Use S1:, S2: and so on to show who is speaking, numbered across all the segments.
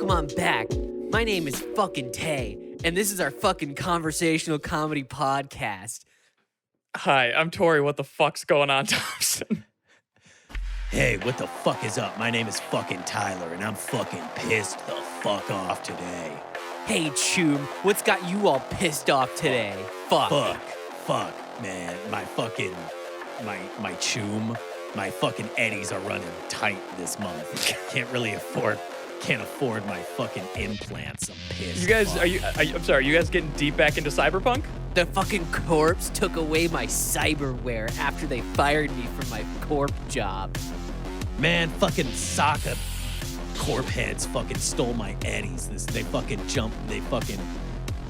S1: welcome on back. My name is fucking Tay, and this is our fucking conversational comedy podcast.
S2: Hi, I'm Tori. What the fuck's going on, Thompson?
S3: Hey, what the fuck is up? My name is fucking Tyler, and I'm fucking pissed the fuck off today.
S1: Hey, Choom, what's got you all pissed off today? Fuck,
S3: man. My choom, my fucking eddies are running tight this month. Can't afford my fucking implants. I'm pissed.
S2: You guys, I'm sorry, you guys getting deep back into cyberpunk?
S1: The fucking corpse took away my cyberware after they fired me from my corp job.
S3: Man, fucking Sokka corp heads fucking stole my eddies. They fucking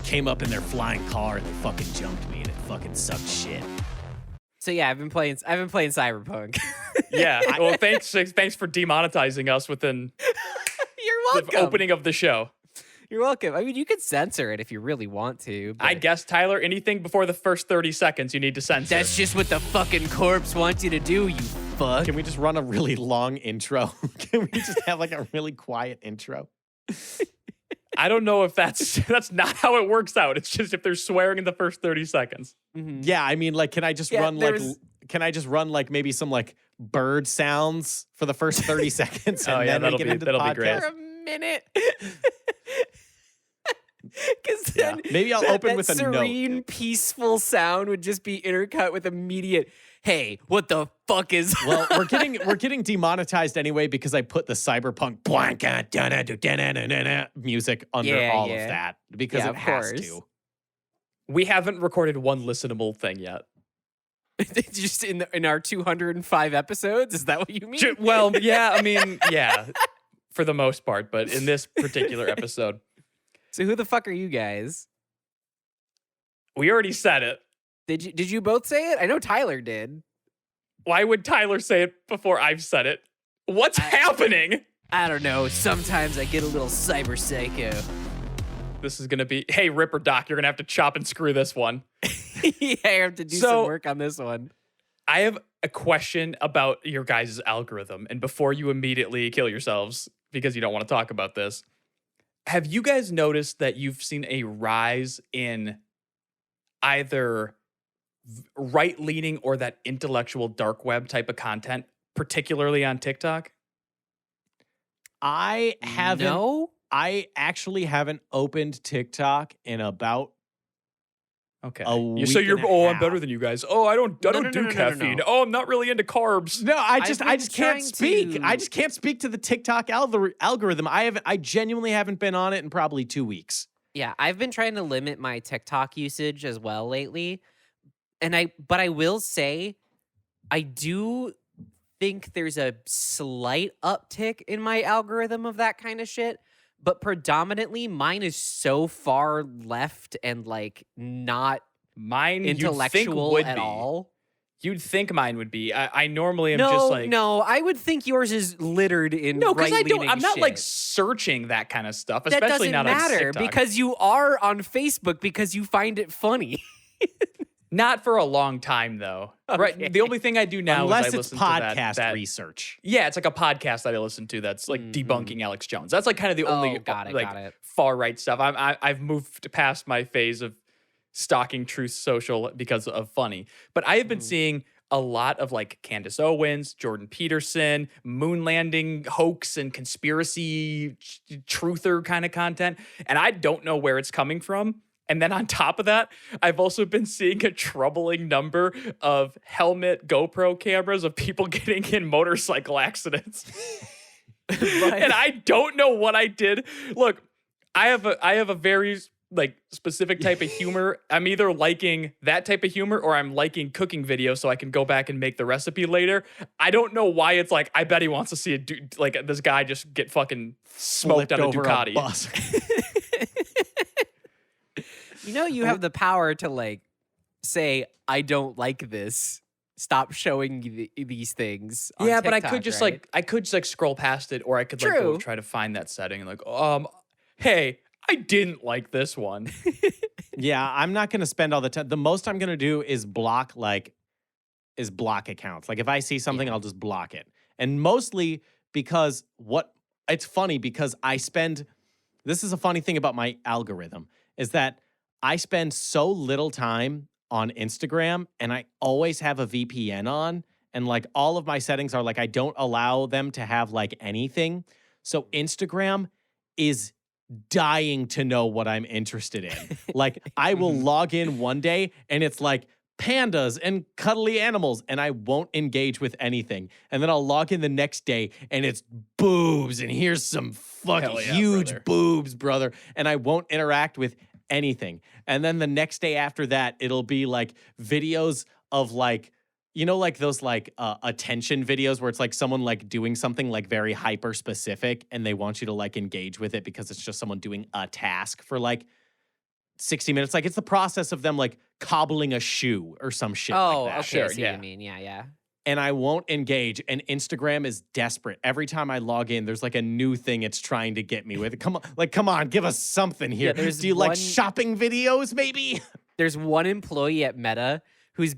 S3: came up in their flying car and they fucking jumped me and it fucking sucked shit.
S1: So yeah, I've been playing Cyberpunk.
S2: Yeah. Well, thanks for demonetizing us within
S1: You're welcome.
S2: the opening of the show.
S1: You're welcome. I mean, you could censor it if you really want to.
S2: I guess, Tyler, anything before the first 30 seconds you need to censor.
S1: That's just what the fucking corpse wants you to do, you fuck.
S3: Can we just run a really long intro? Can we just have like a really quiet intro?
S2: I don't know if that's not how it works out. It's just if they're swearing in the first 30 seconds.
S1: Mm-hmm.
S3: Yeah, I mean, like, can I just run maybe some like bird sounds for the first 30 seconds and then we get into the podcast?
S2: Be great.
S1: For a minute. Because then
S3: maybe I'll open with a
S1: serene,
S3: note.
S1: peaceful sound would just be intercut with immediate, hey, what the fuck is...
S3: Well, we're getting demonetized anyway because I put the cyberpunk music under all of that because it has to.
S2: We haven't recorded one listenable thing yet.
S1: Just in our 205 episodes? Is that what you mean?
S2: Well, yeah, I mean, yeah, for the most part, but in this particular episode.
S1: So who the fuck are you guys?
S2: We already said it.
S1: Did you both say it? I know Tyler did.
S2: Why would Tyler say it before I've said it? What's happening?
S1: I don't know. Sometimes I get a little cyber psycho.
S2: This is going to be, hey, Ripper Doc, you're going to have to chop and screw this one.
S1: Yeah, I have to do some work on this one.
S2: I have a question about your guys' algorithm. And before you immediately kill yourselves because you don't want to talk about this, have you guys noticed that you've seen a rise in either right-leaning or that intellectual dark web type of content, particularly on TikTok?
S3: I haven't.
S1: No?
S3: I actually haven't opened TikTok in about
S2: okay.
S3: a week.
S2: So you're
S3: and a half.
S2: I'm better than you guys. Oh, I don't do caffeine.
S1: No.
S2: Oh, I'm not really into carbs.
S3: No, I just can't speak.
S1: to-
S3: I just can't speak to the TikTok algorithm. I genuinely haven't been on it in probably 2 weeks.
S1: Yeah, I've been trying to limit my TikTok usage as well lately. But I will say, I do think there's a slight uptick in my algorithm of that kind of shit. But predominantly, mine is so far left and like not
S2: Mine
S1: intellectual
S2: would
S1: at
S2: be.
S1: all.
S2: You'd think mine would be. I normally am
S1: No,
S2: just like
S1: I would think yours is littered in
S2: no, because
S1: right-leaning
S2: I'm not like
S1: shit.
S2: searching that kind of stuff,
S1: That
S2: especially
S1: doesn't
S2: not on
S1: matter
S2: TikTok.
S1: because you are on Facebook because you find it funny.
S2: Not for a long time though.
S1: Okay.
S2: Right. The only thing I do now
S3: Unless
S2: is I
S3: it's
S2: listen
S3: podcast
S2: to that
S3: research.
S2: Yeah, it's like a podcast that I listen to that's like debunking Alex Jones. That's like kind of the only
S1: got it.
S2: far right stuff. I've moved past my phase of stalking Truth Social because of funny. But I have been seeing a lot of like Candace Owens, Jordan Peterson, moon landing hoax and conspiracy truther kind of content. And I don't know where it's coming from. And then on top of that, I've also been seeing a troubling number of helmet GoPro cameras of people getting in motorcycle accidents. And I don't know what I did. Look, I have a very like specific type of humor. I'm either liking that type of humor or I'm liking cooking videos so I can go back and make the recipe later. I don't know why it's like, I bet he wants to see a dude, like this guy just get fucking smoked on a Ducati.
S3: bus.
S1: You know, you have the power to like say, I don't like this. Stop showing these things. On
S2: Yeah, but I
S1: TikTok,
S2: could just
S1: right?
S2: like scroll past it, or I could like go
S1: True.
S2: try to find that setting and like, hey, I didn't like this one.
S3: Yeah, I'm not going to spend all the time. The most I'm going to do is block accounts. Like if I see something, I'll just block it. And mostly because it's funny because I spend This is a funny thing about my algorithm is that I spend so little time on Instagram and I always have a VPN on. And like all of my settings are like, I don't allow them to have like anything. So Instagram is dying to know what I'm interested in. Like I will log in one day and it's like pandas and cuddly animals and I won't engage with anything. And then I'll log in the next day and it's boobs and here's some fucking
S2: Hell yeah,
S3: huge
S2: brother.
S3: boobs, brother. And I won't interact with anything. And then the next day after that, it'll be like videos of like, you know, like those like attention videos where it's like someone like doing something like very hyper specific and they want you to like engage with it because it's just someone doing a task for like 60 minutes. Like it's the process of them like cobbling a shoe or some shit
S1: Oh,
S3: like that.
S1: okay.
S2: Sure,
S1: I see what
S2: yeah.
S1: you mean. Yeah, yeah.
S3: And I won't engage. And Instagram is desperate. Every time I log in, there's like a new thing it's trying to get me with. Come on, give us something here.
S1: there's
S3: Do you like
S1: one-
S3: shopping videos, maybe?
S1: There's one employee at Meta whose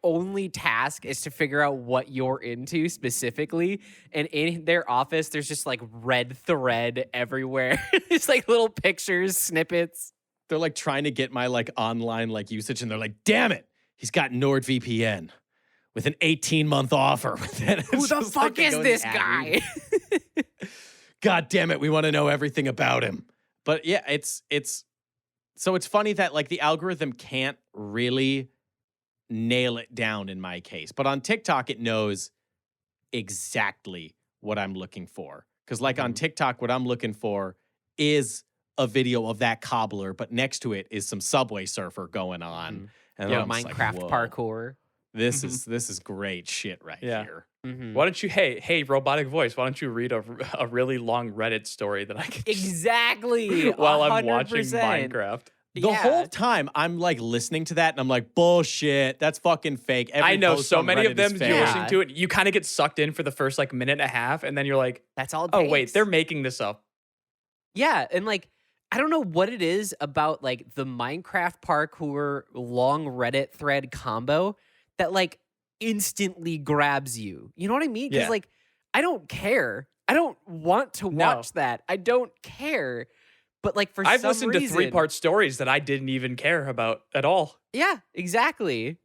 S1: only task is to figure out what you're into specifically. And in their office, there's just like red thread everywhere. It's like little pictures, snippets.
S3: They're like trying to get my like online like usage, and they're like, damn it, he's got NordVPN with an 18-month offer.
S1: Who the fuck is this guy?
S3: God damn it, we want to know everything about him. But yeah, it's so it's funny that like the algorithm can't really nail it down in my case. But on TikTok, it knows exactly what I'm looking for. Because like on TikTok, what I'm looking for is a video of that cobbler, but next to it is some Subway Surfer going on. And
S1: Yeah,
S3: I'm just like,
S1: Minecraft
S3: whoa,
S1: parkour.
S3: This is great shit right
S2: Yeah.
S3: here.
S1: Mhm.
S2: Why don't you, hey, robotic voice, why don't you read a really long Reddit story that I can
S1: Exactly.
S2: while I'm watching
S1: 100%.
S2: Minecraft?
S3: The
S1: Yeah.
S3: whole time I'm like listening to that and I'm like, bullshit, that's fucking fake. Every
S2: I know
S3: post
S2: so
S3: on
S2: many
S3: Reddit
S2: of them,
S3: is
S2: you're
S3: fake.
S2: listening to it, you kind of get sucked in for the first like minute and a half, and then you're like,
S1: That's all it
S2: oh, wait,
S1: takes.
S2: they're making this up.
S1: Yeah, and like I don't know what it is about like the Minecraft parkour long Reddit thread combo that like instantly grabs you. You know what I mean? Because
S2: Yeah.
S1: like I don't care. I don't want to
S2: No.
S1: watch that. I don't care. But like for
S2: I've
S1: some
S2: listened
S1: reason,
S2: to 3-part stories that I didn't even care about at all.
S1: Yeah, exactly.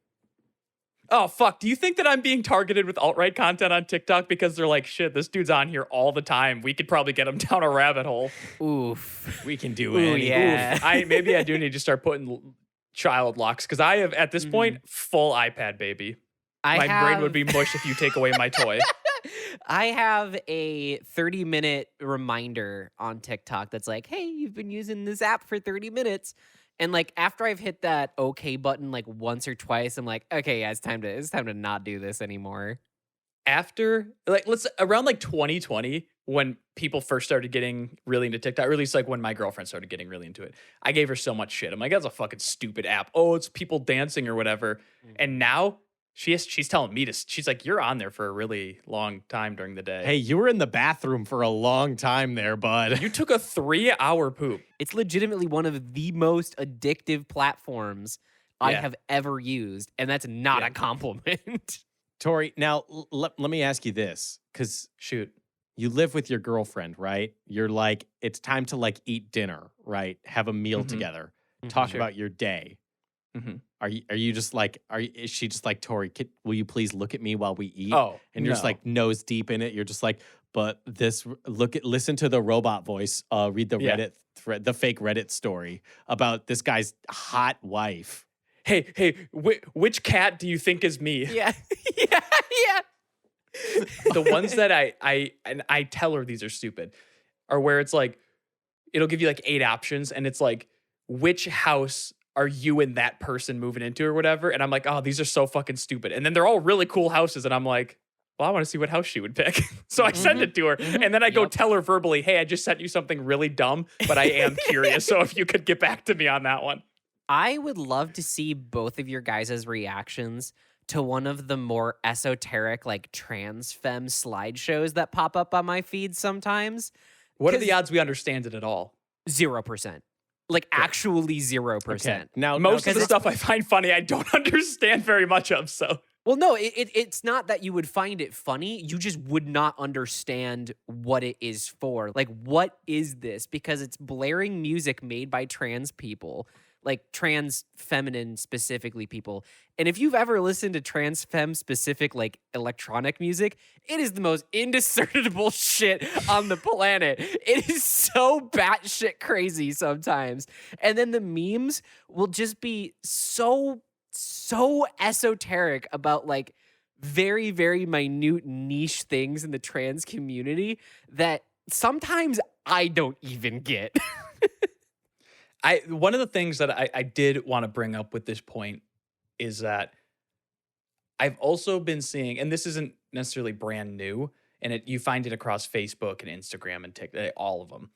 S2: Oh, fuck. Do you think that I'm being targeted with alt-right content on TikTok because they're like, shit, this dude's on here all the time. We could probably get him down a rabbit hole.
S1: Oof.
S3: We can do
S1: Ooh,
S3: anything.
S1: yeah.
S2: Maybe I do need to start putting child locks because I have, at this point, full iPad baby. My brain would be mush if you take away my toy.
S1: I have a 30-minute reminder on TikTok that's like, hey, you've been using this app for 30 minutes. And like after I've hit that okay button like once or twice, I'm like, okay, yeah, it's time to not do this anymore.
S2: After around like 2020, when people first started getting really into TikTok, or at least like when my girlfriend started getting really into it, I gave her so much shit. I'm like, that's a fucking stupid app. Oh, it's people dancing or whatever. And now she's telling me she's like, you're on there for a really long time during the day.
S3: Hey, you were in the bathroom for a long time there, bud.
S2: You took a 3-hour poop.
S1: It's legitimately one of the most addictive platforms I
S2: Yeah.
S1: have ever used, and that's not
S2: Yeah.
S1: a compliment.
S3: Tori, now let me ask you this, because
S2: Shoot.
S3: you live with your girlfriend, right? You're like, it's time to like eat dinner, right? Have a meal
S2: Mhm.
S3: together.
S1: Mhm.
S3: Talk
S2: Sure.
S3: about your day.
S2: Mhm.
S3: Are you just like, is she just like, Tori, will you please look at me while we eat?
S2: Oh,
S3: And you're just like nose deep in it. You're just like, but listen to the robot voice, read the
S2: Yeah.
S3: Reddit thread, the fake Reddit story about this guy's hot wife.
S2: hey, which cat do you think is me?
S1: Yeah. Yeah. Yeah.
S2: The ones that I tell her these are stupid are where it's like, it'll give you like 8 options and it's like, which house are you and that person moving into or whatever? And I'm like, oh, these are so fucking stupid. And then they're all really cool houses. And I'm like, well, I want to see what house she would pick. So I send it to her. And then I go
S1: Yep.
S2: tell her verbally, hey, I just sent you something really dumb, but I am curious. So if you could get back to me on that one.
S1: I would love to see both of your guys' reactions to one of the more esoteric, like trans femme slideshows that pop up on my feed sometimes.
S2: What are
S1: 'Cause-
S2: the odds we understand it at all?
S1: 0%. Like actually 0%.
S3: Now,
S2: Most of the
S1: it's-
S2: stuff I find funny, I don't understand very much of. So
S1: Well, no, it's not that you would find it funny. You just would not understand what it is for. Like, what is this? Because it's blaring music made by trans people, like trans feminine specifically people. And if you've ever listened to trans femme specific, like electronic music, it is the most indiscernible shit on the planet. It is so batshit crazy sometimes. And then the memes will just be so esoteric about like very, very minute niche things in the trans community that sometimes I don't even get.
S2: One of the things that I did want to bring up with this point is that I've also been seeing, and this isn't necessarily brand new, and you find it across Facebook and Instagram and TikTok, all of them,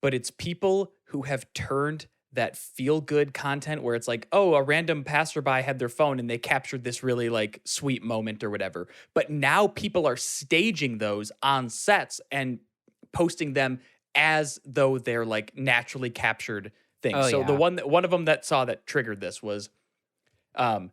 S2: but it's people who have turned that feel good content where it's like, oh, a random passerby had their phone and they captured this really like sweet moment or whatever. But now people are staging those on sets and posting them as though they're like naturally captured things.
S1: Oh,
S2: so
S1: yeah.
S2: the one of them that triggered this was a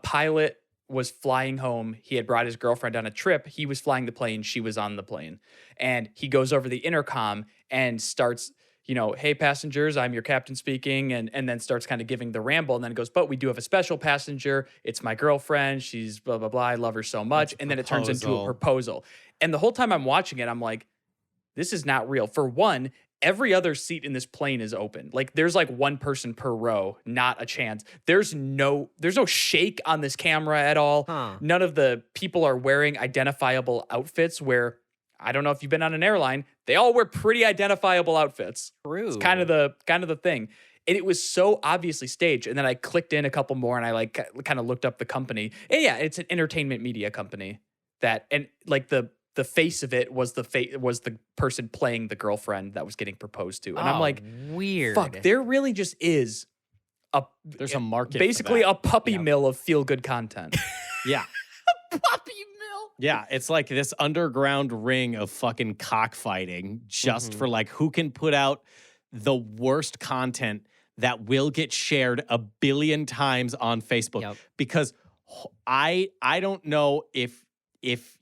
S2: pilot was flying home. He had brought his girlfriend on a trip. He was flying the plane. She was on the plane. And he goes over the intercom and starts, hey, passengers, I'm your captain speaking, and then starts kind of giving the ramble, and then it goes, but we do have a special passenger. It's my girlfriend. She's blah, blah, blah. I love her so much. And then it turns into a proposal. And the whole time I'm watching it, I'm like, this is not real. For one, every other seat in this plane is open. Like there's like one person per row, not a chance. There's no shake on this camera at all.
S1: Huh.
S2: None of the people are wearing identifiable outfits where, I don't know if you've been on an airline, they all wear pretty identifiable outfits.
S1: True.
S2: It's kind of the thing. And it was so obviously staged. And then I clicked in a couple more and I like kind of looked up the company. And yeah, it's an entertainment media company and like the face of it was the person playing the girlfriend that was getting proposed to. And I'm like,
S1: weird.
S2: fuck, there really just is
S3: There's a market.
S2: basically
S3: for that.
S2: a puppy mill of feel good content.
S3: Yeah.
S1: puppy mill.
S3: Yeah, it's like this underground ring of fucking cockfighting just for like who can put out the worst content that will get shared a billion times on Facebook.
S1: Yep.
S3: Because I don't know if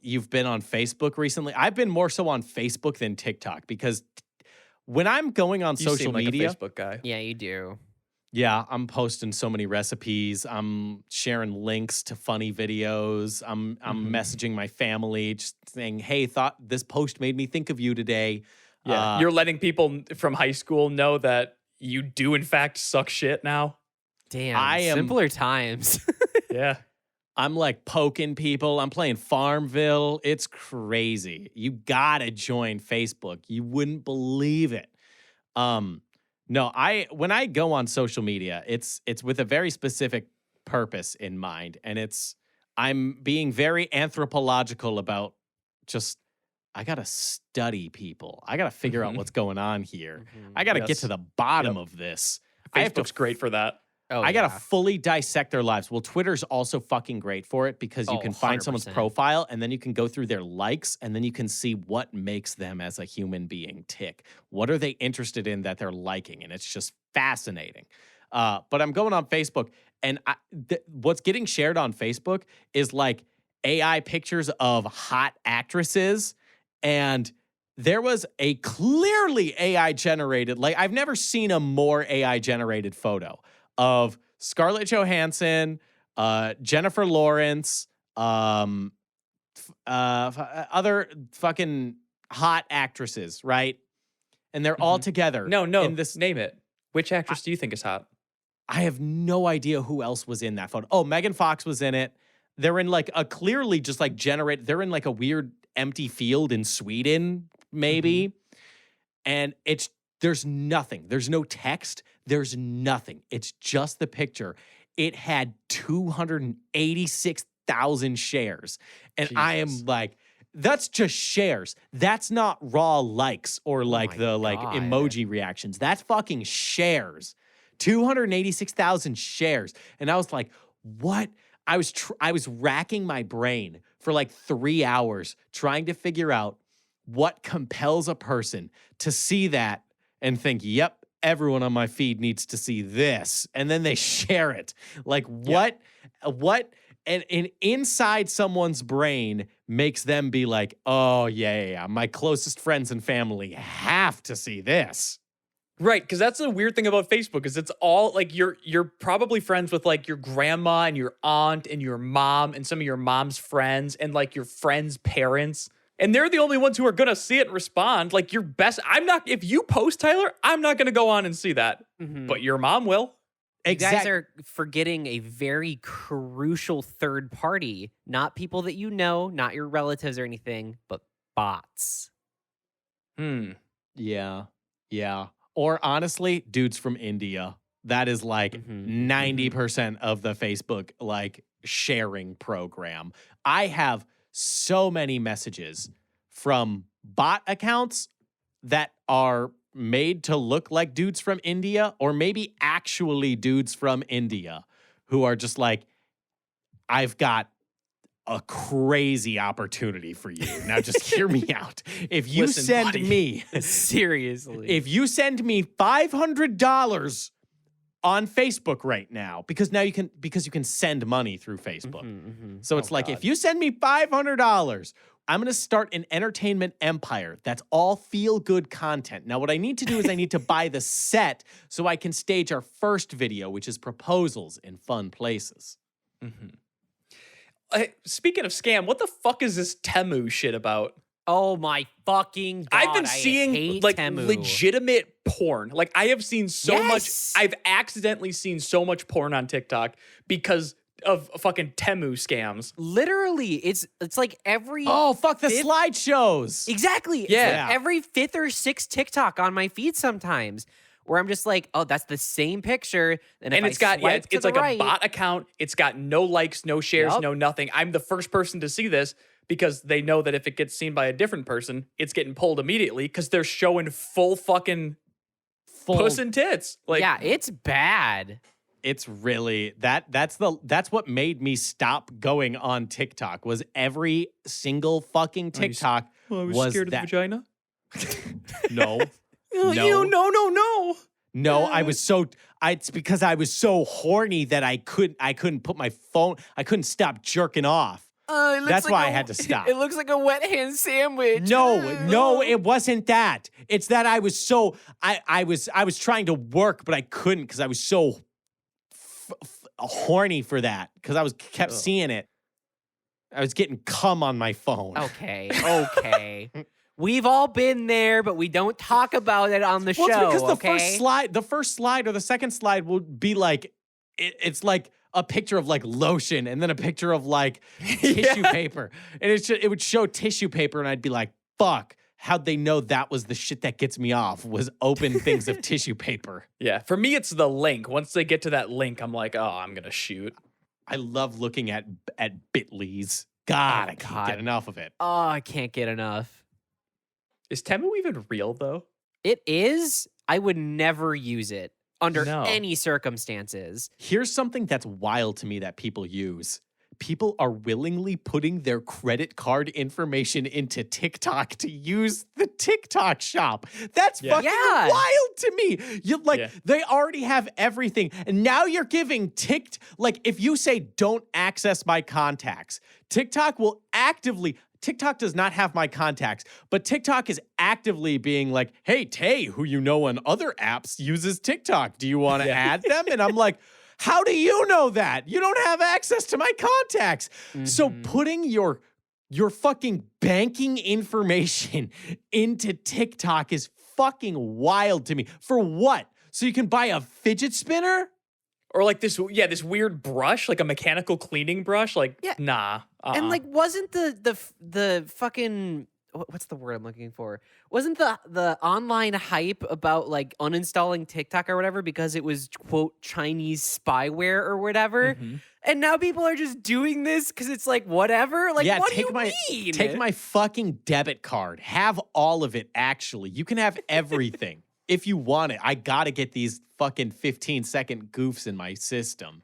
S3: you've been on Facebook recently. I've been more so on Facebook than TikTok because when I'm going on
S2: You
S3: social
S2: seem like
S3: media,
S2: a Facebook guy.
S1: Yeah, you do.
S3: yeah, I'm posting so many recipes. I'm sharing links to funny videos. I'm messaging my family, just saying, "Hey, thought this post made me think of you today."
S2: Yeah, you're letting people from high school know that you do in fact suck shit now.
S1: Damn, simpler times.
S2: Yeah.
S3: I'm like poking people. I'm playing Farmville. It's crazy. You gotta join Facebook. You wouldn't believe it. No, when I go on social media, it's with a very specific purpose in mind, and I'm being very anthropological about just I gotta study people. I gotta figure out what's going on here. I gotta get to the bottom of this.
S2: Facebook's great for that.
S3: I gotta fully dissect their lives. Well, Twitter's also fucking great for it because you can find someone's
S1: 100%.
S3: profile and then you can go through their likes and then you can see what makes them as a human being tick. What are they interested in that they're liking? And it's just fascinating. But I'm going on Facebook and what's getting shared on Facebook is like AI pictures of hot actresses, and there was a clearly AI generated, like I've never seen a more AI generated photo of Scarlett Johansson, Jennifer Lawrence, other fucking hot actresses, right? And they're all together.
S2: No,
S3: in this,
S2: name it. Which actress do you think is hot?
S3: I have no idea who else was in that photo. Oh, Megan Fox was in it. They're in like a clearly just like they're in like a weird empty field in Sweden, maybe. And there's nothing. There's no text. There's nothing. It's just the picture. It had 286,000 shares. And I am like, that's just shares. That's not raw likes or like emoji reactions. That's fucking shares. 286,000 shares. And I was like, what? I was racking my brain for like 3 hours trying to figure out what compels a person to see that and think, yep, everyone on my feed needs to see this. And then they share it. Like what and inside someone's brain makes them be like, oh, yeah. My closest friends and family have to see this.
S2: Right, because that's the weird thing about Facebook is it's all like you're probably friends with like your grandma and your aunt and your mom and some of your mom's friends and like your friends' parents. And they're the only ones who are gonna see it and respond. Like your best, if you post, Tyler, I'm not gonna go on and see that. But your mom will.
S1: You guys are forgetting a very crucial third party, not people that you know, not your relatives or anything, but bots.
S3: Yeah. Or honestly, dudes from India. That is like 90% of the Facebook like sharing program. I have so many messages from bot accounts that are made to look like dudes from India, or maybe actually dudes from India who are just like, I've got a crazy opportunity for you. Now just hear me out. If you send me
S1: seriously,
S3: if you send me $500 on Facebook right now, because you can send money through Facebook. So it's if you send me $500, I'm going to start an entertainment empire. That's all feel-good content. Now, what I need to do is I need to buy the set so I can stage our first video, which is proposals in fun places.
S2: Speaking of scam, what the fuck is this Temu shit about?
S1: Oh my fucking God.
S2: I've been seeing like
S1: Temu.
S2: legitimate porn. Like I have seen so much. I've accidentally seen so much porn on TikTok because of fucking Temu scams.
S1: Literally, it's like every
S3: the slideshows.
S1: Exactly.
S2: Yeah.
S1: Like every 5th or 6th TikTok on my feed sometimes, where I'm just like, oh, that's the same picture. And
S2: it's got it's like a bot account. It's got no likes, no shares, no nothing. I'm the first person to see this because they know that if it gets seen by a different person, it's getting pulled immediately because they're showing full fucking puss and tits. Like,
S1: yeah, it's bad.
S3: It's really that's what made me stop going on TikTok. Was every single fucking TikTok
S2: was scared of the vagina?
S3: No.
S2: No.
S3: No, it's because I was so horny that I couldn't put my phone, I couldn't stop jerking off. That's why I had to stop.
S1: It looks like a wet hand sandwich.
S3: No, it wasn't that. It's that I was so I was trying to work, but I couldn't because I was so horny for that because I kept seeing it. I was getting cum on my phone.
S1: Okay. We've all been there, but we don't talk about it on the show.
S3: It's because
S1: the
S3: first slide or the second slide will be like, it's like a picture of like lotion and then a picture of like tissue paper. And it would show tissue paper and I'd be like, fuck, how'd they know that was the shit that gets me off, was open things of tissue paper.
S2: Yeah, for me, it's the link. Once they get to that link, I'm like, oh, I'm going to shoot.
S3: I love looking at Bitleys. God, I can't get enough of it.
S1: Oh, I can't get enough.
S2: Is Temu even real, though?
S1: It is. I would never use it under any circumstances.
S3: Here's something that's wild to me that people use. People are willingly putting their credit card information into TikTok to use the TikTok shop. That's fucking wild to me. They already have everything. And now you're giving if you say don't access my contacts, TikTok does not have my contacts, but TikTok is actively being like, hey, Tay, who you know on other apps uses TikTok. Do you want to add them? And I'm like, how do you know that? You don't have access to my contacts. So putting your fucking banking information into TikTok is fucking wild to me. For what? So you can buy a fidget spinner?
S2: Or like this weird brush, like a mechanical cleaning brush. Like, nah.
S1: And like, wasn't the fucking, what's the word I'm looking for? Wasn't the online hype about like uninstalling TikTok or whatever because it was quote Chinese spyware or whatever? And now people are just doing this because it's like whatever. Like, what do you mean?
S3: Take my fucking debit card. Have all of it. Actually, you can have everything. If you want it, I gotta get these fucking 15-second goofs in my system.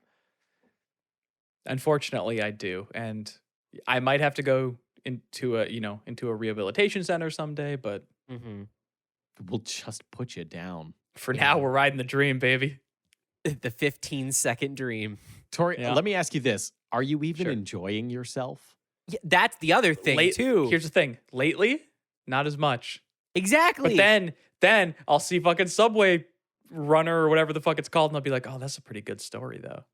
S2: Unfortunately, I do, and I might have to go into a rehabilitation center someday. But
S3: we'll just put you down.
S2: For now, we're riding the dream, baby.
S1: The 15-second dream.
S3: Tori, let me ask you this: Are you even
S2: Sure.
S3: enjoying yourself?
S1: Yeah, that's the other thing too.
S2: Here's the thing. Lately, not as much.
S1: Exactly.
S2: But then I'll see fucking Subway Runner or whatever the fuck it's called, and I'll be like, oh, that's a pretty good story though.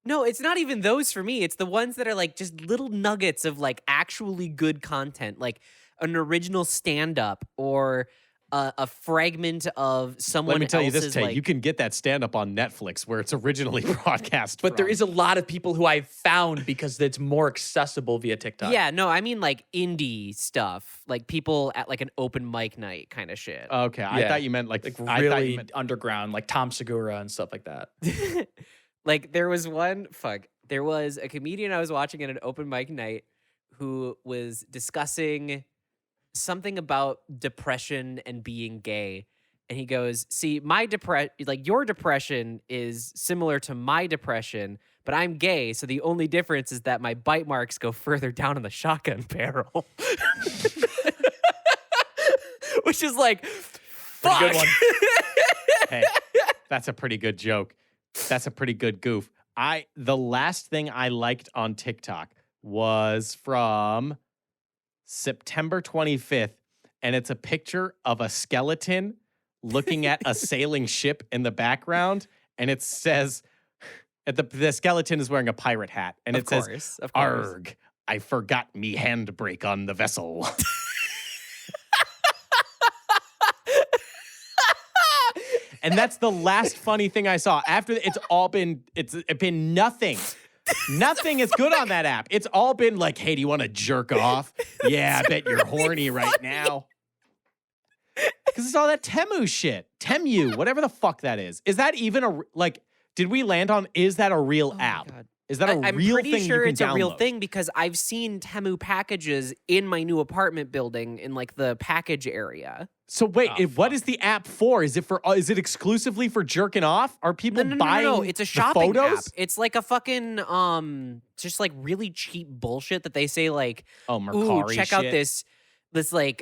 S1: No, it's not even those for me. It's the ones that are like just little nuggets of like actually good content, like an original stand-up or a fragment of someone
S3: Let me tell you
S1: else's,
S3: this, Tay.
S1: like,
S3: You can get that stand-up on Netflix where it's originally broadcast
S2: But there
S3: from.
S2: is a lot of people who I've found because it's more accessible via TikTok.
S1: yeah, no, I mean like indie stuff, like people at like an open mic night kind of shit.
S3: Okay, I
S2: Yeah.
S3: thought you meant like
S2: Like
S3: I thought you
S2: really
S3: meant-
S2: underground, like Tom Segura and stuff like that.
S1: Like there was a comedian I was watching at an open mic night who was discussing something about depression and being gay. And he goes, see, your depression is similar to my depression, but I'm gay. So the only difference is that my bite marks go further down in the shotgun barrel. Which is like, fuck.
S2: Pretty good one.
S3: Hey, that's a pretty good joke. That's a pretty good goof. The last thing I liked on TikTok was from September 25th, and it's a picture of a skeleton looking at a sailing ship in the background, and it says, the skeleton is wearing a pirate hat, and it says,
S1: Of course.
S3: "Arg, I forgot me handbrake on the vessel." And that's the last funny thing I saw. After it's been nothing. Nothing is good on that app. It's all been like, hey, do you want to jerk off? Yeah, I bet you're horny right now. Because it's all that Temu shit. Temu, whatever the fuck that is. Is that even did we land on, is that a real
S1: Oh my
S3: app?
S1: God.
S3: Is that a
S1: I'm
S3: real
S1: pretty
S3: thing
S1: sure
S3: you can
S1: it's a real
S3: download?
S1: thing because I've seen Temu packages in my new apartment building in like the package area.
S3: So wait,
S2: Oh,
S3: what is the app for? Is it exclusively for jerking off? Are people buying
S1: No. It's a
S3: the
S1: shopping
S3: photos?
S1: app. It's like a fucking just like really cheap bullshit that they say like,
S3: Oh,
S1: ooh,
S3: Mercari
S1: check out
S3: shit.
S1: this like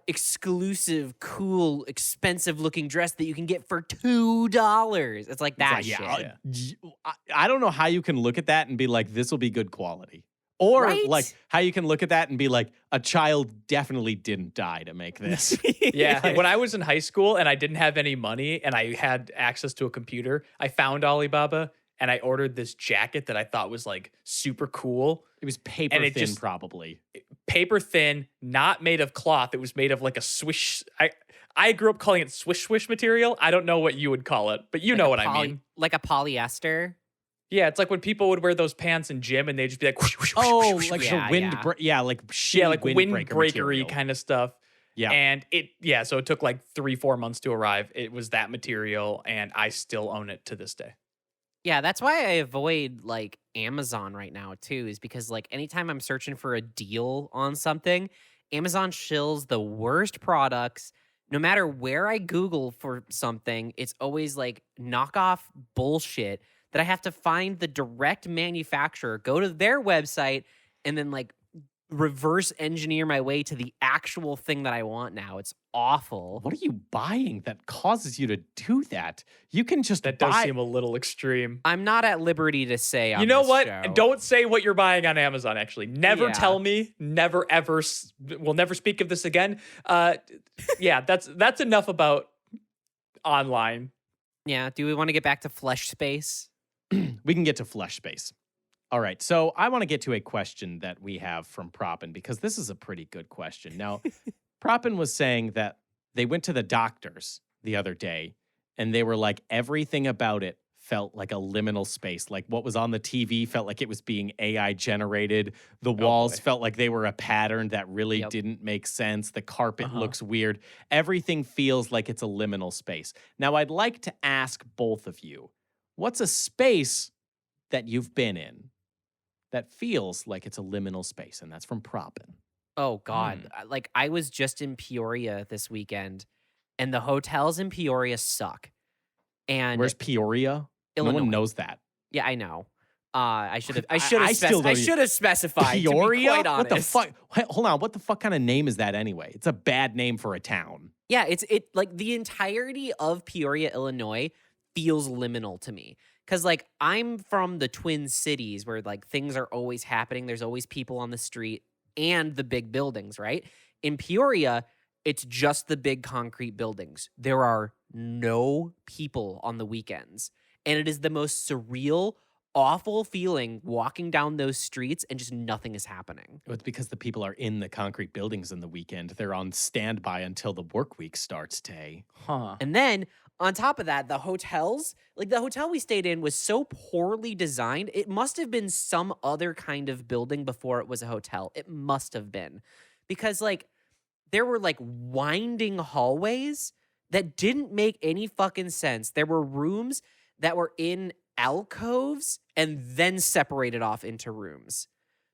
S1: exclusive, cool, expensive looking dress that you can get for $2. It's like that
S3: It's
S1: shit.
S3: like, I don't know how you can look at that and be like, this will be good quality. Or
S1: Right?
S3: like how you can look at that and be like, a child definitely didn't die to make this.
S2: Yeah. When I was in high school and I didn't have any money and I had access to a computer, I found Alibaba and I ordered this jacket that I thought was like super cool.
S3: It was paper
S2: And it
S3: thin,
S2: just-
S3: probably.
S2: Paper thin, not made of cloth. It was made of like a swish. I grew up calling it swish material. I don't know what you would call it, but you know what I mean.
S1: Like a polyester.
S2: Yeah, it's like when people would wear those pants in gym and they'd just be like, whoosh, whoosh, whoosh,
S3: Oh,
S2: whoosh,
S3: like
S2: whoosh.
S1: yeah,
S3: the wind,
S1: yeah.
S3: like shitty
S2: Yeah, like
S3: windbreaker
S2: windbreakery
S3: material.
S2: kind of stuff.
S3: Yeah.
S2: And so it took like 3-4 months to arrive. It was that material, and I still own it to this day.
S1: Yeah, that's why I avoid like Amazon right now too, is because like anytime I'm searching for a deal on something, Amazon shills the worst products. No matter where I Google for something, it's always like knockoff bullshit that I have to find the direct manufacturer, go to their website, and then like reverse engineer my way to the actual thing that I want now. It's awful.
S3: What are you buying that causes you to do that? You can just
S2: That does
S3: buy.
S2: seem a little extreme.
S1: I'm not at liberty to say on
S2: You know
S1: this
S2: what?
S1: show.
S2: Don't say what you're buying on Amazon, actually. Never
S1: Yeah.
S2: tell me. Never, ever. We'll never speak of this again. Yeah, that's enough about online.
S1: Yeah, do we want to get back to flesh space?
S3: We can get to flesh space. All right. So I want to get to a question that we have from Proppin because this is a pretty good question. Now, Proppin was saying that they went to the doctors the other day and they were like, everything about it felt like a liminal space. Like what was on the TV felt like it was being AI generated. The walls
S2: boy.
S3: felt like they were a pattern that really
S1: Yep.
S3: didn't make sense. The carpet
S2: Uh-huh.
S3: looks weird. Everything feels like it's a liminal space. Now, I'd like to ask both of you, what's a space that you've been in that feels like it's a liminal space? And that's from Proppin.
S1: Oh God! Like I was just in Peoria this weekend, and the hotels in Peoria suck. And
S3: Where's Peoria?
S1: Illinois.
S3: No one knows that.
S1: Yeah, I know. I should have. I
S3: I
S1: should have.
S3: still don't
S1: I
S3: even-
S1: should have specified.
S3: Peoria?
S1: To be quite
S3: What the
S1: honest.
S3: fuck? Hey, hold on. What the fuck kind of name is that anyway? It's a bad name for a town.
S1: Yeah, it's like the entirety of Peoria, Illinois, feels liminal to me. Cause like I'm from the Twin Cities where like things are always happening. There's always people on the street and the big buildings, right? In Peoria, it's just the big concrete buildings. There are no people on the weekends. And it is the most surreal, awful feeling walking down those streets and just nothing is happening.
S3: It's because the people are in the concrete buildings in the weekend. They're on standby until the work week starts, Tay.
S2: Huh.
S1: And then on top of that, the hotels, like the hotel we stayed in was so poorly designed. It must have been some other kind of building before it was a hotel. It must have been. Because like there were like winding hallways that didn't make any fucking sense. There were rooms that were in alcoves and then separated off into rooms.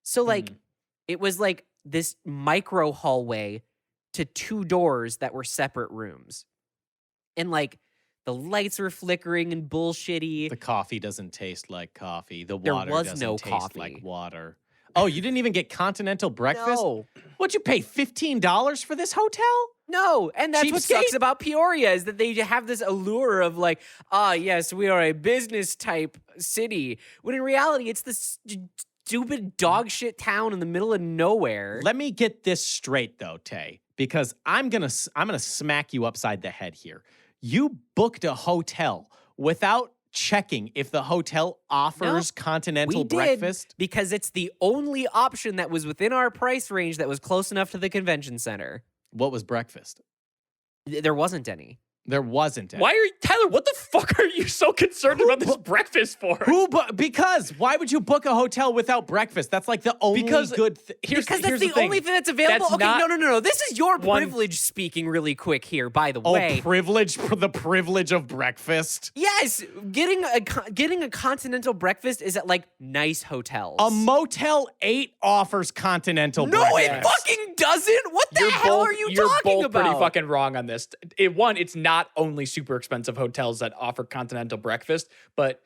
S1: So like it was like this micro hallway to 2 doors that were separate rooms. And like the lights were flickering and bullshitty.
S3: The coffee doesn't taste like coffee. The
S1: There
S3: water
S1: was
S3: doesn't
S1: no
S3: taste
S1: coffee.
S3: like water. Oh, you didn't even get continental breakfast?
S1: No.
S3: What'd you pay, $15 for this hotel?
S1: No, and that's what
S3: Cheapskate?
S1: sucks about Peoria is that they have this allure of like, yes, we are a business type city. When in reality, it's this stupid dog shit town in the middle of nowhere.
S3: Let me get this straight though, Tay, because I'm gonna smack you upside the head here. You booked a hotel without checking if the hotel offers continental
S1: We did
S3: breakfast.
S1: because it's the only option that was within our price range that was close enough to the convention center.
S3: What was breakfast?
S1: There wasn't any.
S3: There wasn't any.
S2: Why are you, Tyler? What the fuck are you so concerned about this breakfast for?
S3: Because why would you book a hotel without breakfast? That's like the only
S2: Because
S3: good
S2: here's
S1: Because
S2: here's
S1: that's the only thing that's available.
S2: That's
S1: Okay,
S2: not
S1: no. This is your
S2: one-
S1: privilege speaking really quick here, by the way.
S3: privilege for the privilege of breakfast.
S1: Yes, getting a continental breakfast is at like nice hotels.
S3: A Motel 8 offers continental
S1: no,
S3: breakfast.
S1: it fucking doesn't. What the hell are you
S2: You're
S1: talking
S2: both
S1: about?
S2: pretty fucking wrong on this. It's not only super expensive hotels that offer continental breakfast, but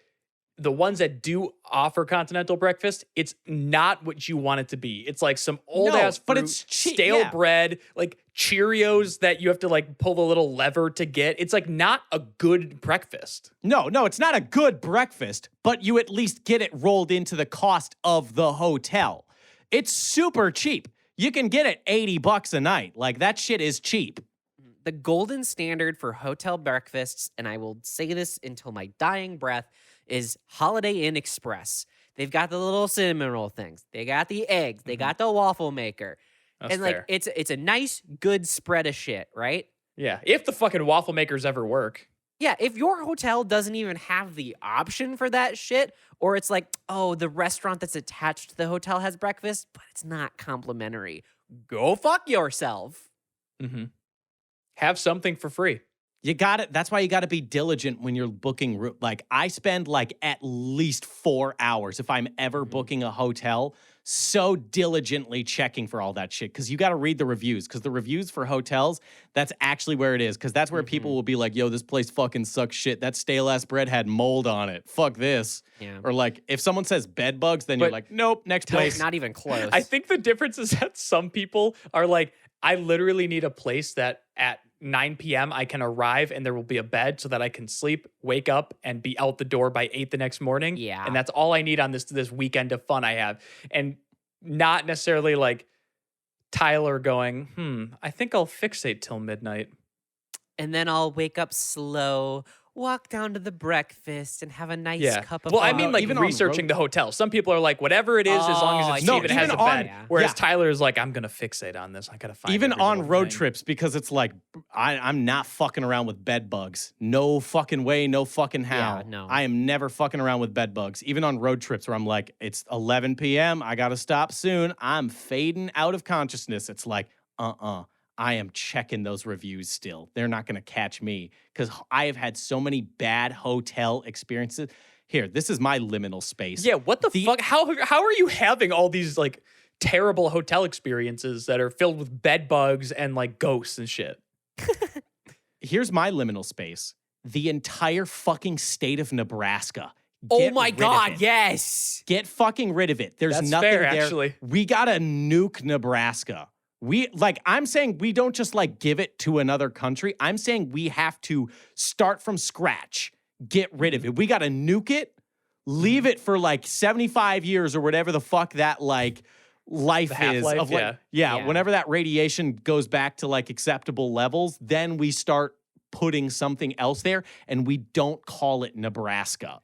S2: the ones that do offer continental breakfast, it's not what you want it to be. It's like some old ass fruit,
S3: but it's cheap,
S2: stale
S3: yeah.
S2: bread, like Cheerios that you have to like pull the little lever to get. It's like not a good breakfast.
S3: No, it's not a good breakfast, but you at least get it rolled into the cost of the hotel. It's super cheap. You can get it $80 a night. Like that shit is cheap.
S1: The golden standard for hotel breakfasts, and I will say this until my dying breath, is Holiday Inn Express. They've got the little cinnamon roll things. They got the eggs. They got the waffle maker.
S2: That's
S1: and like
S2: fair.
S1: it's a nice, good spread of shit, right?
S2: Yeah, if the fucking waffle makers ever work.
S1: Yeah, if your hotel doesn't even have the option for that shit, or it's like, oh, the restaurant that's attached to the hotel has breakfast, but it's not complimentary, go fuck yourself.
S2: Mm-hmm. Have something for free.
S3: You got it. That's why you got to be diligent when you're booking. Like I spend like at least 4 hours if I'm ever booking a hotel, so diligently checking for all that shit. Because you got to read the reviews. Because the reviews for hotels, that's actually where it is. Because that's where people will be like, "Yo, this place fucking sucks shit. That stale ass bread had mold on it. Fuck this."
S1: Yeah.
S3: Or like if someone says bed bugs, then you're
S2: But-
S3: like, "Nope, next place."
S1: Not even close.
S2: I think the difference is that some people are like, I literally need a place that at 9 p.m. I can arrive and there will be a bed so that I can sleep, wake up, and be out the door by 8 the next morning.
S1: Yeah.
S2: And that's all I need on this weekend of fun I have. And not necessarily like Tyler going, I think I'll fixate till midnight.
S1: And then I'll wake up slow, walk down to the breakfast, and have a nice cup of
S2: Well, I
S1: coffee.
S2: mean, like
S3: even on
S2: researching
S3: road-
S2: the hotel. Some people are like, whatever it is, as long as it's
S1: Oh,
S2: cheap and it
S3: yeah.
S2: has a
S3: Even on-
S2: bed.
S1: Yeah.
S2: Whereas
S3: Yeah.
S2: Tyler is like, I'm gonna fixate on this. I gotta find
S3: Even
S2: every
S3: on
S2: little
S3: road
S2: thing.
S3: trips, because it's like I'm not fucking around with bed bugs. No fucking way, no fucking how.
S1: Yeah, no.
S3: I am never fucking around with bed bugs. Even on road trips where I'm like, it's 11 p.m. I gotta stop soon. I'm fading out of consciousness. It's like, I am checking those reviews still. They're not gonna catch me because I have had so many bad hotel experiences. Here, this is my liminal space.
S2: Yeah, what the fuck? How are you having all these like terrible hotel experiences that are filled with bed bugs and like ghosts and shit?
S3: Here's my liminal space. The entire fucking state of Nebraska.
S1: oh
S3: Get
S1: my
S3: rid of
S1: God,
S3: it.
S1: yes.
S3: Get fucking rid of it. There's
S2: That's
S3: nothing
S2: fair,
S3: there.
S2: actually.
S3: We gotta nuke Nebraska. I'm saying we don't just like give it to another country. I'm saying we have to start from scratch. get rid of it. We got to nuke it, leave it for like 75 years or whatever the fuck that like life
S2: The
S3: is
S2: half-life,
S3: of like,
S1: Yeah.
S3: whenever that radiation goes back to like acceptable levels, then we start putting something else there and we don't call it Nebraska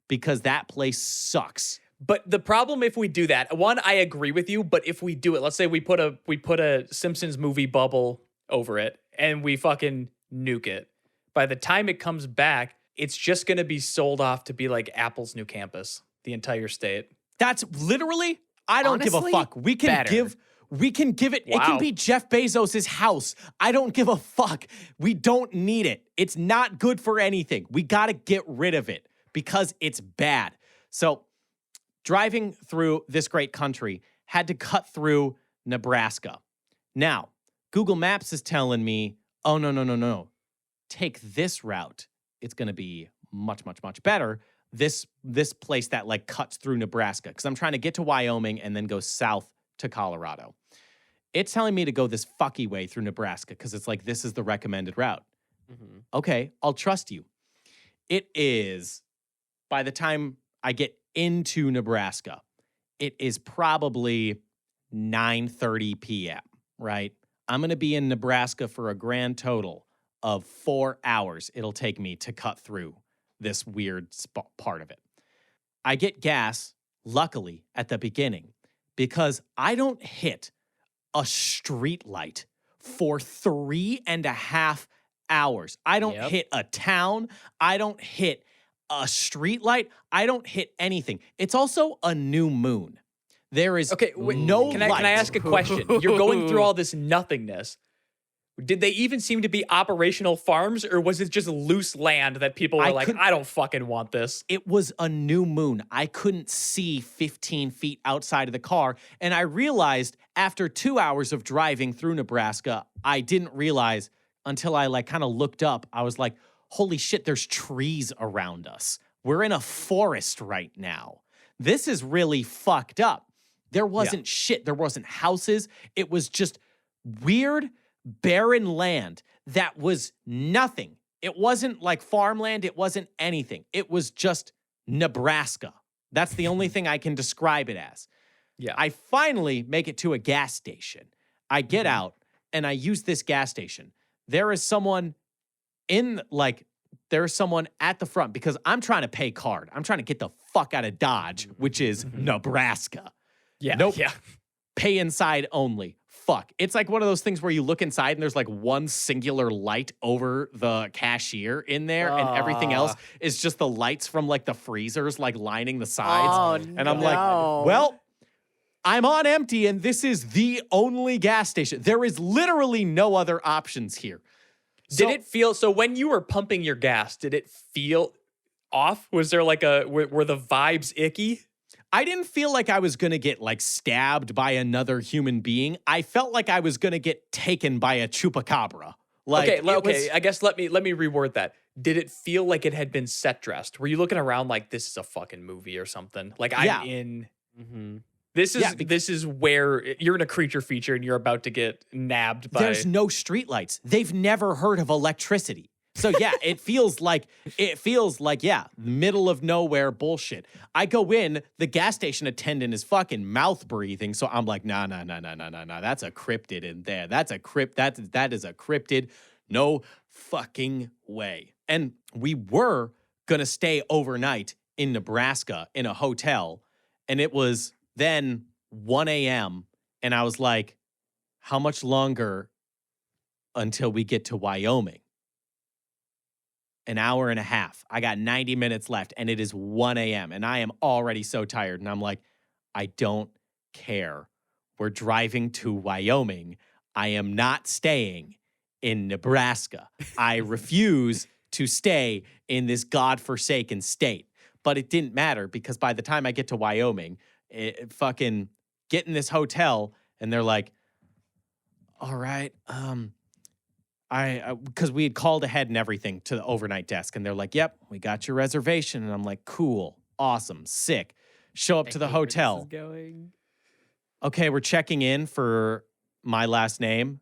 S3: because that place sucks.
S2: But the problem if we do that, one, I agree with you, but if we do it, let's say we put a Simpsons movie bubble over it and we fucking nuke it. By the time it comes back, it's just going to be sold off to be like Apple's new campus, the entire state.
S3: That's literally, I don't give a
S1: Honestly,
S3: fuck. We can
S1: better.
S3: give it. It can
S2: Wow.
S3: be Jeff Bezos' house. I don't give a fuck. We don't need it. It's not good for anything. We got to get rid of it because it's bad. So driving through this great country had to cut through Nebraska. Now, Google Maps is telling me, oh, no. Take this route. It's going to be much, much, much better. This place that like cuts through Nebraska because I'm trying to get to Wyoming and then go south to Colorado. It's telling me to go this fucky way through Nebraska because it's like, this is the recommended route. Okay, I'll trust you. It is, by the time I get into Nebraska, it is probably 9:30 p.m., right? I'm going to be in Nebraska for a grand total of 4 hours it'll take me to cut through this weird part of it. I get gas, luckily, at the beginning because I don't hit a street light for 3.5 hours. I don't
S1: Yep.
S3: hit a town. I don't hit a street light. I don't hit anything. It's also a new moon. There is
S2: Okay, wait,
S3: no
S2: can I
S3: light.
S2: ask a question? You're going through all this nothingness. Did they even seem to be operational farms, or was it just loose land that people were like, I don't fucking want this?
S3: It was a new moon. I couldn't see 15 feet outside of the car. And I realized after 2 hours of driving through Nebraska, I didn't realize until I like kind of looked up. I was like, holy shit, there's trees around us. We're in a forest right now. This is really fucked up. There wasn't shit. There wasn't houses. It was just weird, barren land that was nothing. It wasn't like farmland. It wasn't anything. It was just Nebraska. That's the only thing I can describe it as.
S2: Yeah.
S3: I finally make it to a gas station. I get out and I use this gas station. There is someone there's someone at the front because I'm trying to pay card. I'm trying to get the fuck out of Dodge, which is Nebraska.
S2: Yeah.
S3: Nope.
S2: Yeah.
S3: Pay inside only. Fuck. It's like one of those things where you look inside and there's like one singular light over the cashier in there and everything else is just the lights from like the freezers like lining the sides. And I'm like, well, I'm on empty and this is the only gas station. There is literally no other options here.
S2: Did it feel, so when you were pumping your gas, did it feel off? Was there like were the vibes icky?
S3: I didn't feel like I was going to get like stabbed by another human being. I felt like I was going to get taken by a chupacabra. Like,
S2: okay. I guess let me reword that. Did it feel like it had been set dressed? Were you looking around like this is a fucking movie or something? Like I'm in. This is where you're in a creature feature and you're about to get nabbed by.
S3: There's no streetlights. They've never heard of electricity. So yeah, it feels like middle of nowhere bullshit. I go in, the gas station attendant is fucking mouth breathing. So I'm like, nah. That's a cryptid in there. That is a cryptid. No fucking way. And we were gonna stay overnight in Nebraska in a hotel, and it was then 1 a.m. and I was like, how much longer until we get to Wyoming? An hour and a half. I got 90 minutes left and it is 1 a.m. and I am already so tired. And I'm like, I don't care. We're driving to Wyoming. I am not staying in Nebraska. I refuse to stay in this godforsaken state. But it didn't matter because by the time I get to Wyoming, fucking get in this hotel and they're like, all right, because we had called ahead and everything to the overnight desk, and they're like, yep, we got your reservation. And I'm like, cool, awesome, sick. Show up to the hotel. Okay, we're checking in for my last name.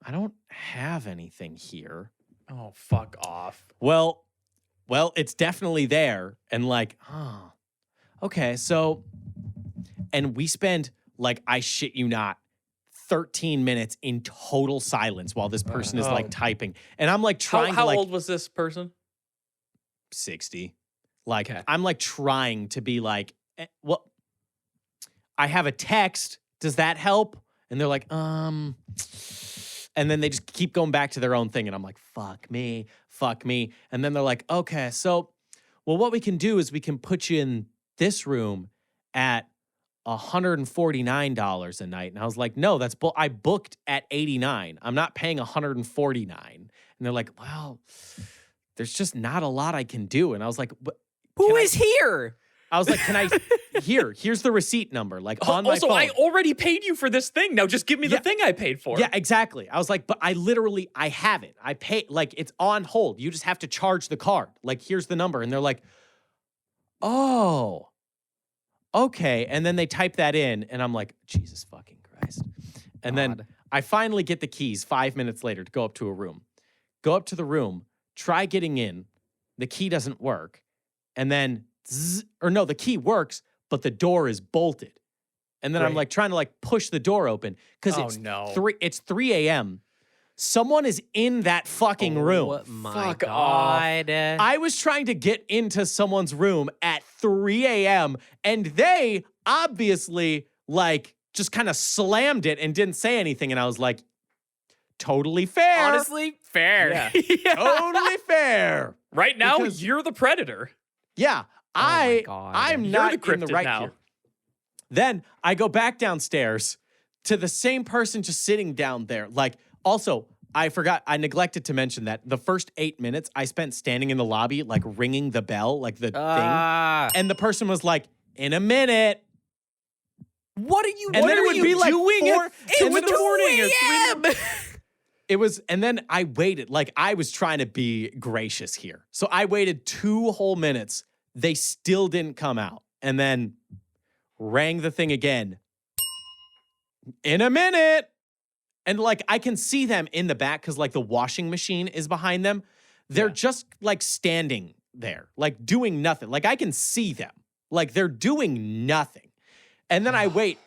S3: I don't have anything here.
S2: Oh, fuck off.
S3: Well, it's definitely there. And like, oh, okay. So, and we spend, like, I shit you not, 13 minutes in total silence while this person is like typing. And I'm like trying
S2: How
S3: to like
S2: old was this person?
S3: 60. Like,
S2: Okay.
S3: I'm like trying to be like, well, I have a text. Does that help? And they're like, and then they just keep going back to their own thing. And I'm like, fuck me. And then they're like, okay, so, well, what we can do is we can put you in this room at $149 a night. And I was like, no, that's I booked at $89. I'm not paying $149. And they're like, well, there's just not a lot I can do. And I was like,
S1: Who is here?
S3: I was like, can I, here's the receipt number, like on my
S2: Also,
S3: phone.
S2: I already paid you for this thing. Now just give me the thing I paid for.
S3: Yeah, exactly. I was like, but I have it. I pay, like, it's on hold. You just have to charge the card. Like, here's the number. And they're like, oh, okay. And then they type that in and I'm like, Jesus fucking Christ. And then I finally get the keys 5 minutes later to go up to a room. Go up to the room, try getting in. The key doesn't work. And then, the key works, but the door is bolted. And then I'm like trying to like push the door open because it's 3 a.m. Someone is in that fucking room.
S1: Oh my
S2: Fuck
S1: God.
S3: I was trying to get into someone's room at 3 a.m. and they obviously like just kind of slammed it and didn't say anything. And I was like, totally fair.
S1: Honestly, fair.
S2: Yeah.
S3: Totally fair.
S2: Right now,
S3: Because-
S2: you're the predator.
S3: Yeah.
S1: my God.
S3: I'm
S2: You're
S3: not
S2: the
S3: in the
S2: cryptid
S3: right
S2: now.
S3: here. Then I go back downstairs to the same person just sitting down there. Like, also, I neglected to mention that the first 8 minutes I spent standing in the lobby, like ringing the bell, like the thing. And the person was like, in a minute.
S1: What are you?
S3: And
S1: what
S3: then
S1: are
S3: it would
S1: you
S3: be like
S1: doing?
S3: 4
S1: It was 2 a.m.
S3: It was, and then I waited. Like, I was trying to be gracious here. So I waited 2 whole minutes. They still didn't come out. And then rang the thing again. In a minute. And like, I can see them in the back because like the washing machine is behind them. They're just like standing there, like doing nothing. Like I can see them. Like they're doing nothing. And then I wait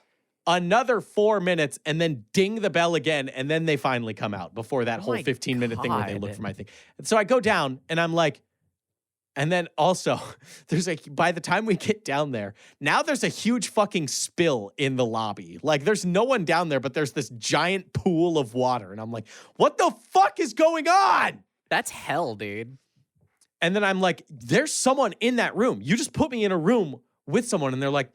S3: another 4 minutes and then ding the bell again. And then they finally come out before that whole
S1: my
S3: 15-minute thing where they
S1: God.
S3: look for my thing. And so I go down and I'm like, and then also, there's by the time we get down there, now there's a huge fucking spill in the lobby. Like, there's no one down there, but there's this giant pool of water. And I'm like, what the fuck is going on?
S1: That's hell, dude.
S3: And then I'm like, there's someone in that room. You just put me in a room with someone. And they're like,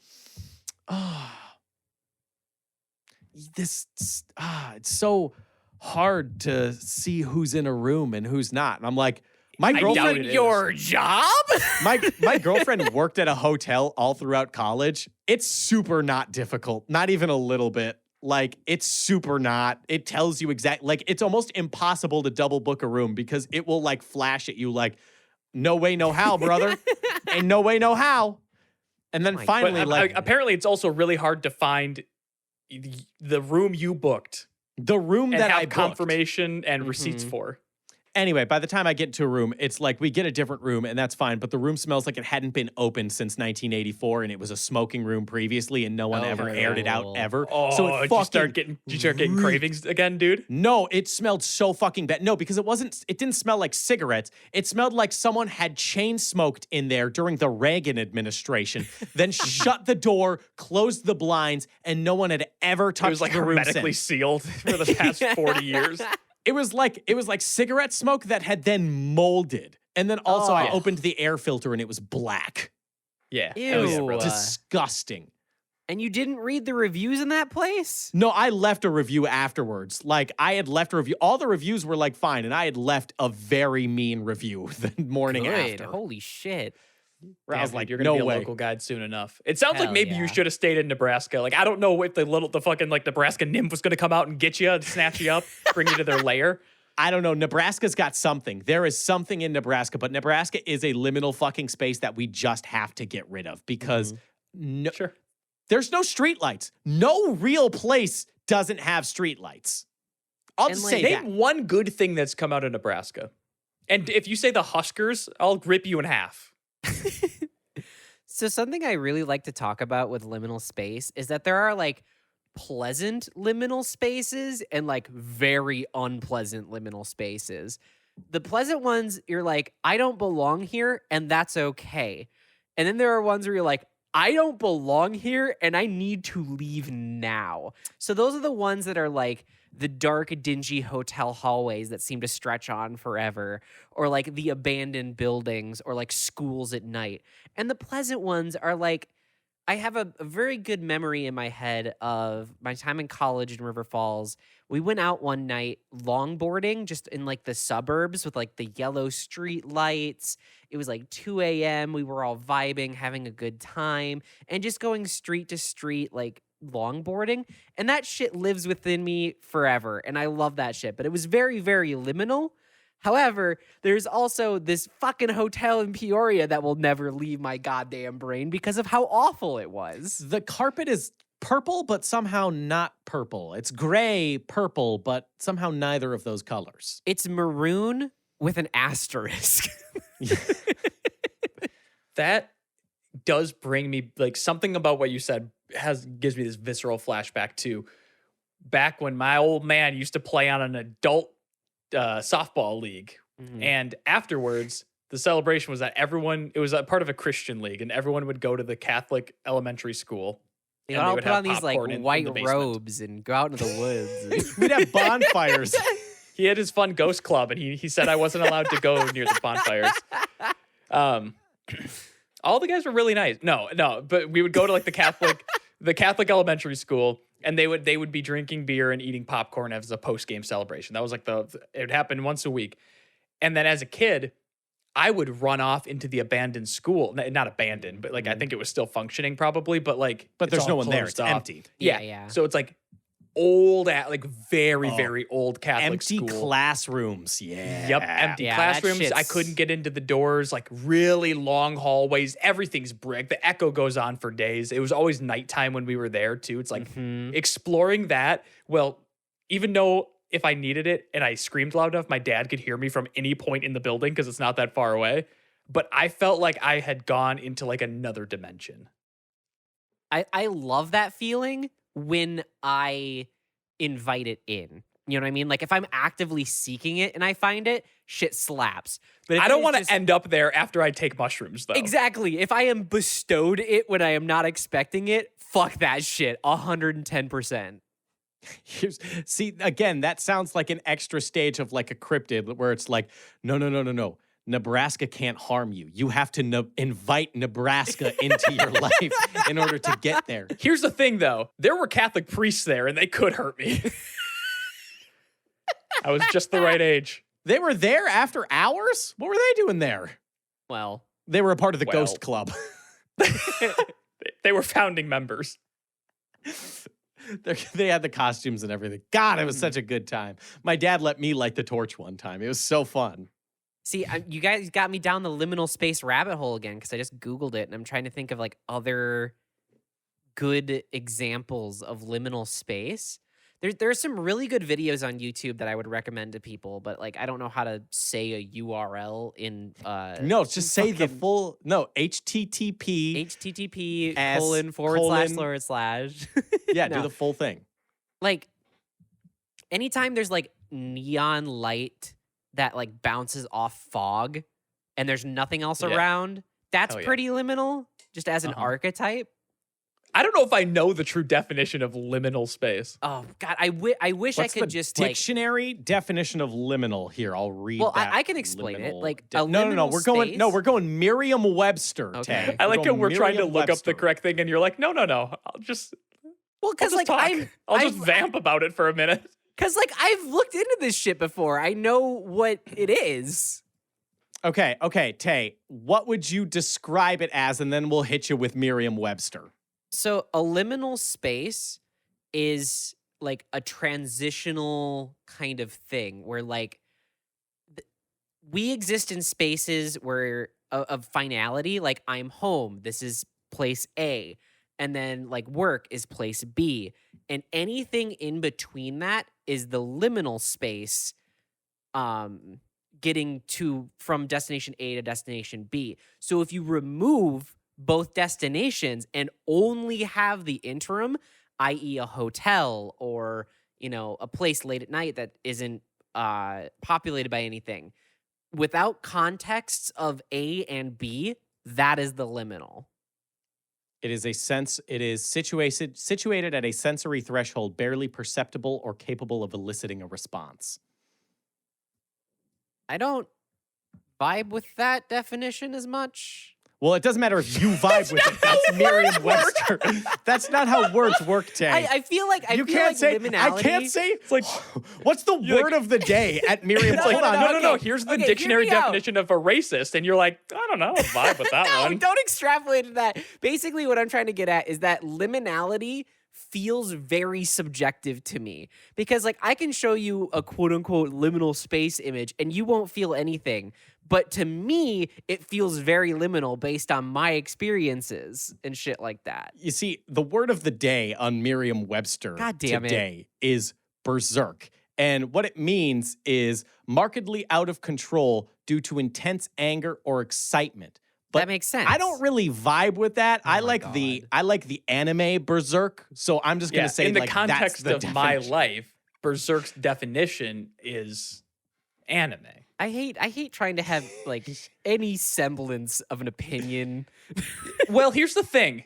S3: it's so hard to see who's in a room and who's not. And I'm like, my
S2: doubt
S3: girlfriend,
S2: it is.
S1: Your job?
S3: my girlfriend worked at a hotel all throughout college. It's super not difficult, not even a little bit. Like, it's super not. It tells you exactly, like, it's almost impossible to double book a room because it will, like, flash at you like, no way, no how, brother. Ain't no way, no how. And then
S1: My-
S3: finally,
S2: But apparently, it's also really hard to find the room you booked
S3: the room
S2: and
S3: that
S2: have
S3: I booked.
S2: confirmation and receipts
S1: Mhm.
S2: for.
S3: Anyway, by the time I get to a room, it's like we get a different room and that's fine. But the room smells like it hadn't been opened since 1984 and it was a smoking room previously and no one ever aired it out
S1: Oh.
S3: ever.
S2: Oh,
S3: so it
S2: did
S3: fucking
S2: you start getting
S3: reeked.
S2: cravings again, dude?
S3: No, it smelled so fucking bad. No, because it didn't smell like cigarettes. It smelled like someone had chain smoked in there during the Reagan administration, then shut the door, closed the blinds, and no one had ever touched
S2: It was like
S3: the room
S2: hermetically
S3: since.
S2: sealed for the past 40 years.
S3: It was like cigarette smoke that had then molded. And then also I
S1: Oh.
S3: opened the air filter and it was black.
S2: Yeah.
S1: Ew.
S2: Hell yeah, brother.
S3: Disgusting.
S1: And you didn't read the reviews in that place?
S3: No, I left a review afterwards. Like, I had left a review. All the reviews were like fine, and I had left a very mean review the morning
S1: Good.
S3: after.
S1: Holy shit.
S3: Where I was
S2: Damn,
S3: like,
S2: dude, you're gonna
S3: no
S2: be a
S3: way.
S2: local guide soon enough. It sounds like
S1: Hell
S2: maybe
S1: yeah.
S2: you should have stayed in Nebraska. Like, I don't know if the fucking like Nebraska nymph was gonna come out and get you, and snatch you up, bring you to their lair.
S3: I don't know. Nebraska's got something. There is something in Nebraska, but Nebraska is a liminal fucking space that we just have to get rid of because no,
S2: Sure.
S3: there's no streetlights. No real place doesn't have streetlights. I'll
S1: And,
S3: just
S1: like,
S3: say
S2: Name
S3: that.
S2: one good thing that's come out of Nebraska. And if you say the Huskers, I'll rip you in half.
S1: So something I really like to talk about with liminal space is that there are like pleasant liminal spaces and like very unpleasant liminal spaces. The pleasant ones, you're like, I don't belong here, and that's okay. And then there are ones where you're like, I don't belong here, and I need to leave now. So those are the ones that are like the dark, dingy hotel hallways that seem to stretch on forever, or like the abandoned buildings, or like schools at night. And the pleasant ones are like, I have a very good memory in my head of my time in college in River Falls. We went out one night longboarding just in like the suburbs with like the yellow street lights. It was like 2 a.m. We were all vibing, having a good time, and just going street to street, like longboarding. And that shit lives within me forever. And I love that shit. But it was very, very liminal. However, there's also this fucking hotel in Peoria that will never leave my goddamn brain because of how awful it was.
S3: The carpet is purple, but somehow not purple. It's gray, purple, but somehow neither of those colors.
S1: It's maroon with an asterisk.
S2: That does bring me, like, something about what you said gives me this visceral flashback to back when my old man used to play on an adult softball league. And afterwards, the celebration was that it was a part of a Christian league, and everyone would go to the Catholic elementary school.
S1: They
S2: and
S1: all
S2: would
S1: put
S2: have
S1: on these like
S2: popcorn in
S1: white
S2: the basement.
S1: robes and go out into the woods.
S3: We'd have bonfires.
S2: He had his fun ghost club, and he said I wasn't allowed to go near the bonfires. All the guys were really nice. No, but we would go to like the Catholic elementary school, and they would be drinking beer and eating popcorn as a post-game celebration. That was like it would happen once a week. And then as a kid, I would run off into the abandoned school. Not abandoned, but like I think it was still functioning probably, but like
S3: But there's
S2: all
S3: no one there.
S2: closed
S3: It's
S2: off.
S3: empty.
S1: Yeah.
S2: So it's like old, like very old Catholic
S3: Empty
S2: school.
S3: classrooms. Yeah.
S2: Yep, empty
S1: Yeah, that
S2: classrooms. I
S1: shit's-
S2: couldn't get into the doors, like really long hallways. Everything's brick. The echo goes on for days. It was always nighttime when we were there too. It's like exploring that. Well, even though if I needed it and I screamed loud enough, my dad could hear me from any point in the building because it's not that far away. But I felt like I had gone into like another dimension.
S1: I love that feeling when I invite it in. You know what I mean? Like if I'm actively seeking it and I find it, shit slaps. But if
S2: I don't
S1: it's
S2: want
S1: just-
S2: to end up there after I take mushrooms, though.
S1: Exactly. If I am bestowed it when I am not expecting it, fuck that shit. 110%.
S3: See, again, that sounds like an extra stage of like a cryptid where it's like, no. Nebraska can't harm you. You have to invite Nebraska into your life in order to get there.
S2: Here's the thing, though. There were Catholic priests there, and they could hurt me. I was just the right age.
S3: They were there after hours? What were they doing there?
S1: Well,
S3: They were a part of the
S2: Well.
S3: Ghost Club.
S2: They were founding members.
S3: They had the costumes and everything. God, it was such a good time. My dad let me light the torch one time. It was so fun.
S1: see, you guys got me down the liminal space rabbit hole again because I just Googled it and I'm trying to think of like other good examples of liminal space. There's some really good videos on YouTube that I would recommend to people, but like I don't know how to say a URL in
S3: No, just say the
S1: fucking
S3: full, HTTP.
S1: HTTP
S3: S
S1: colon / slash.
S3: Yeah,
S1: No.
S3: do the full thing.
S1: Like anytime there's like neon light that like bounces off fog and there's nothing else
S2: Yeah.
S1: around, that's
S2: Hell yeah.
S1: pretty liminal just as an
S3: Uh-huh.
S1: archetype.
S2: I don't know if I know the true definition of liminal space.
S1: Oh god, I wish
S3: What's
S1: I could
S3: the
S1: just like
S3: dictionary definition of liminal here? I'll read
S1: Well,
S3: that.
S1: I can explain it,
S3: liminal
S1: like,
S3: de-
S1: a
S3: no,
S1: liminal
S3: we're going Merriam-Webster.
S1: Okay.
S3: Tay.
S2: I like how
S3: going
S2: we're trying to look up
S3: Merriam-Webster.
S2: the correct thing, and you're like, no. I'll just
S1: because
S2: talk. I'll just vamp about it for a minute.
S1: I've looked into this shit before. I know what it is.
S3: Okay, Tay, what would you describe it as? And then we'll hit you with Merriam-Webster.
S1: So a liminal space is like a transitional kind of thing where like we exist in spaces where of finality, like I'm home, this is place A, and then like work is place B, and anything in between that is the liminal space getting from destination A to destination B. So if you remove both destinations and only have the interim, i.e. a hotel or, a place late at night that isn't populated by anything, without contexts of A and B, that is the liminal.
S3: It is situated at a sensory threshold barely perceptible or capable of eliciting a response.
S1: I don't vibe with that definition as much.
S3: Well, it doesn't matter if you vibe with it. That's Merriam-Webster. That's not how words work, Tay.
S1: I feel like liminality.
S3: I can't say. It's like, what's the word of the day at Merriam?
S2: It's like, no.
S1: Okay.
S2: Here's the
S1: Okay,
S2: dictionary
S1: hear me out.
S2: definition of a racist, and you're like, I don't know, I vibe with that
S1: No,
S2: one.
S1: don't extrapolate to that. Basically, what I'm trying to get at is that liminality feels very subjective to me because, like, I can show you a quote unquote liminal space image and you won't feel anything. But to me, it feels very liminal based on my experiences and shit like that.
S3: You see, the word of the day on Merriam-Webster
S1: God damn it.
S3: today is berserk. And what it means is markedly out of control due to intense anger or excitement. But
S1: that makes sense.
S3: I don't really vibe with that.
S1: Oh
S3: I
S1: my
S3: like the anime berserk. So I'm just gonna say
S2: in the
S3: like,
S2: context
S3: that's the
S2: of my
S3: definition.
S2: life, berserk's definition is anime.
S1: I hate trying to have like any semblance of an opinion.
S2: Well, here's the thing.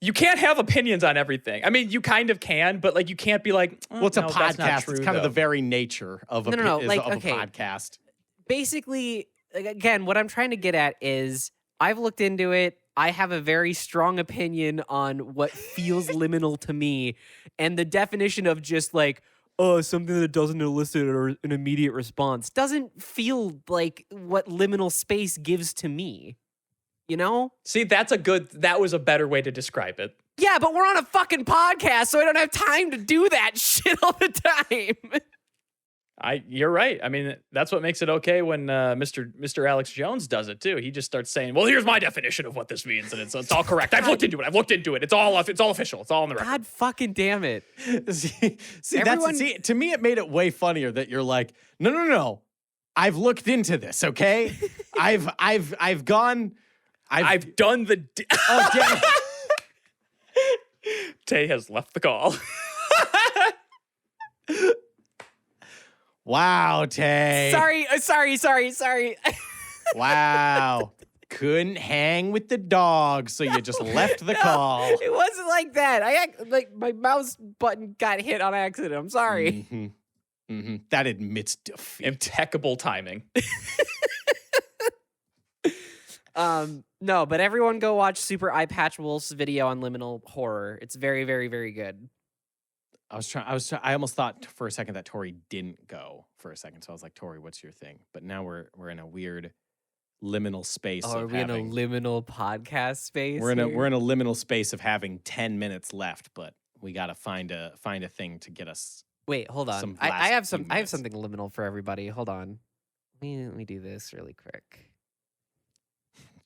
S2: You can't have opinions on everything. I mean, you kind of can, but like you can't be like,
S3: Well, it's a
S2: no, that's not
S3: podcast.
S2: true,
S3: It's kind of
S2: though.
S3: the very nature of a,
S1: No,
S3: is
S1: like,
S3: of
S1: okay.
S3: a podcast.
S1: Basically, like, again, what I'm trying to get at is I've looked into it. I have a very strong opinion on what feels liminal to me. And the definition of just like, something that doesn't elicit an immediate response doesn't feel like what liminal space gives to me. You know?
S2: See, that was a better way to describe it.
S1: Yeah, but we're on a fucking podcast, so I don't have time to do that shit all the time.
S2: You're right. I mean, that's what makes it okay when Mr. Alex Jones does it too. He just starts saying, "Well, here's my definition of what this means, and it's all correct. I've looked into it. It's all official. It's all on the record."
S1: God fucking damn it.
S3: See, to me, it made it way funnier that you're like, no. I've looked into this, okay? I've done
S2: the.
S3: Oh, damn.
S2: Tay has left the call.
S3: Wow, Tay.
S1: Sorry.
S3: Wow. Couldn't hang with the dog, so you just left the call.
S1: It wasn't like that. My mouse button got hit on accident. I'm sorry.
S3: Mm-hmm. That admits defeat.
S2: Impeccable timing.
S1: No, but everyone go watch Super Eye Patch Wolf's video on liminal horror. It's very, very, very good.
S3: I almost thought for a second that Tori didn't go for a second. So I was like, Tori, what's your thing? But now we're in a weird liminal space.
S1: Are we in a liminal podcast space?
S3: We're in a liminal space of having 10 minutes left, but we gotta find a thing to get us.
S1: Wait, hold on.
S3: some
S1: I
S3: last
S1: have
S3: few
S1: something
S3: minutes.
S1: liminal for everybody. Hold on. Let me do this really quick.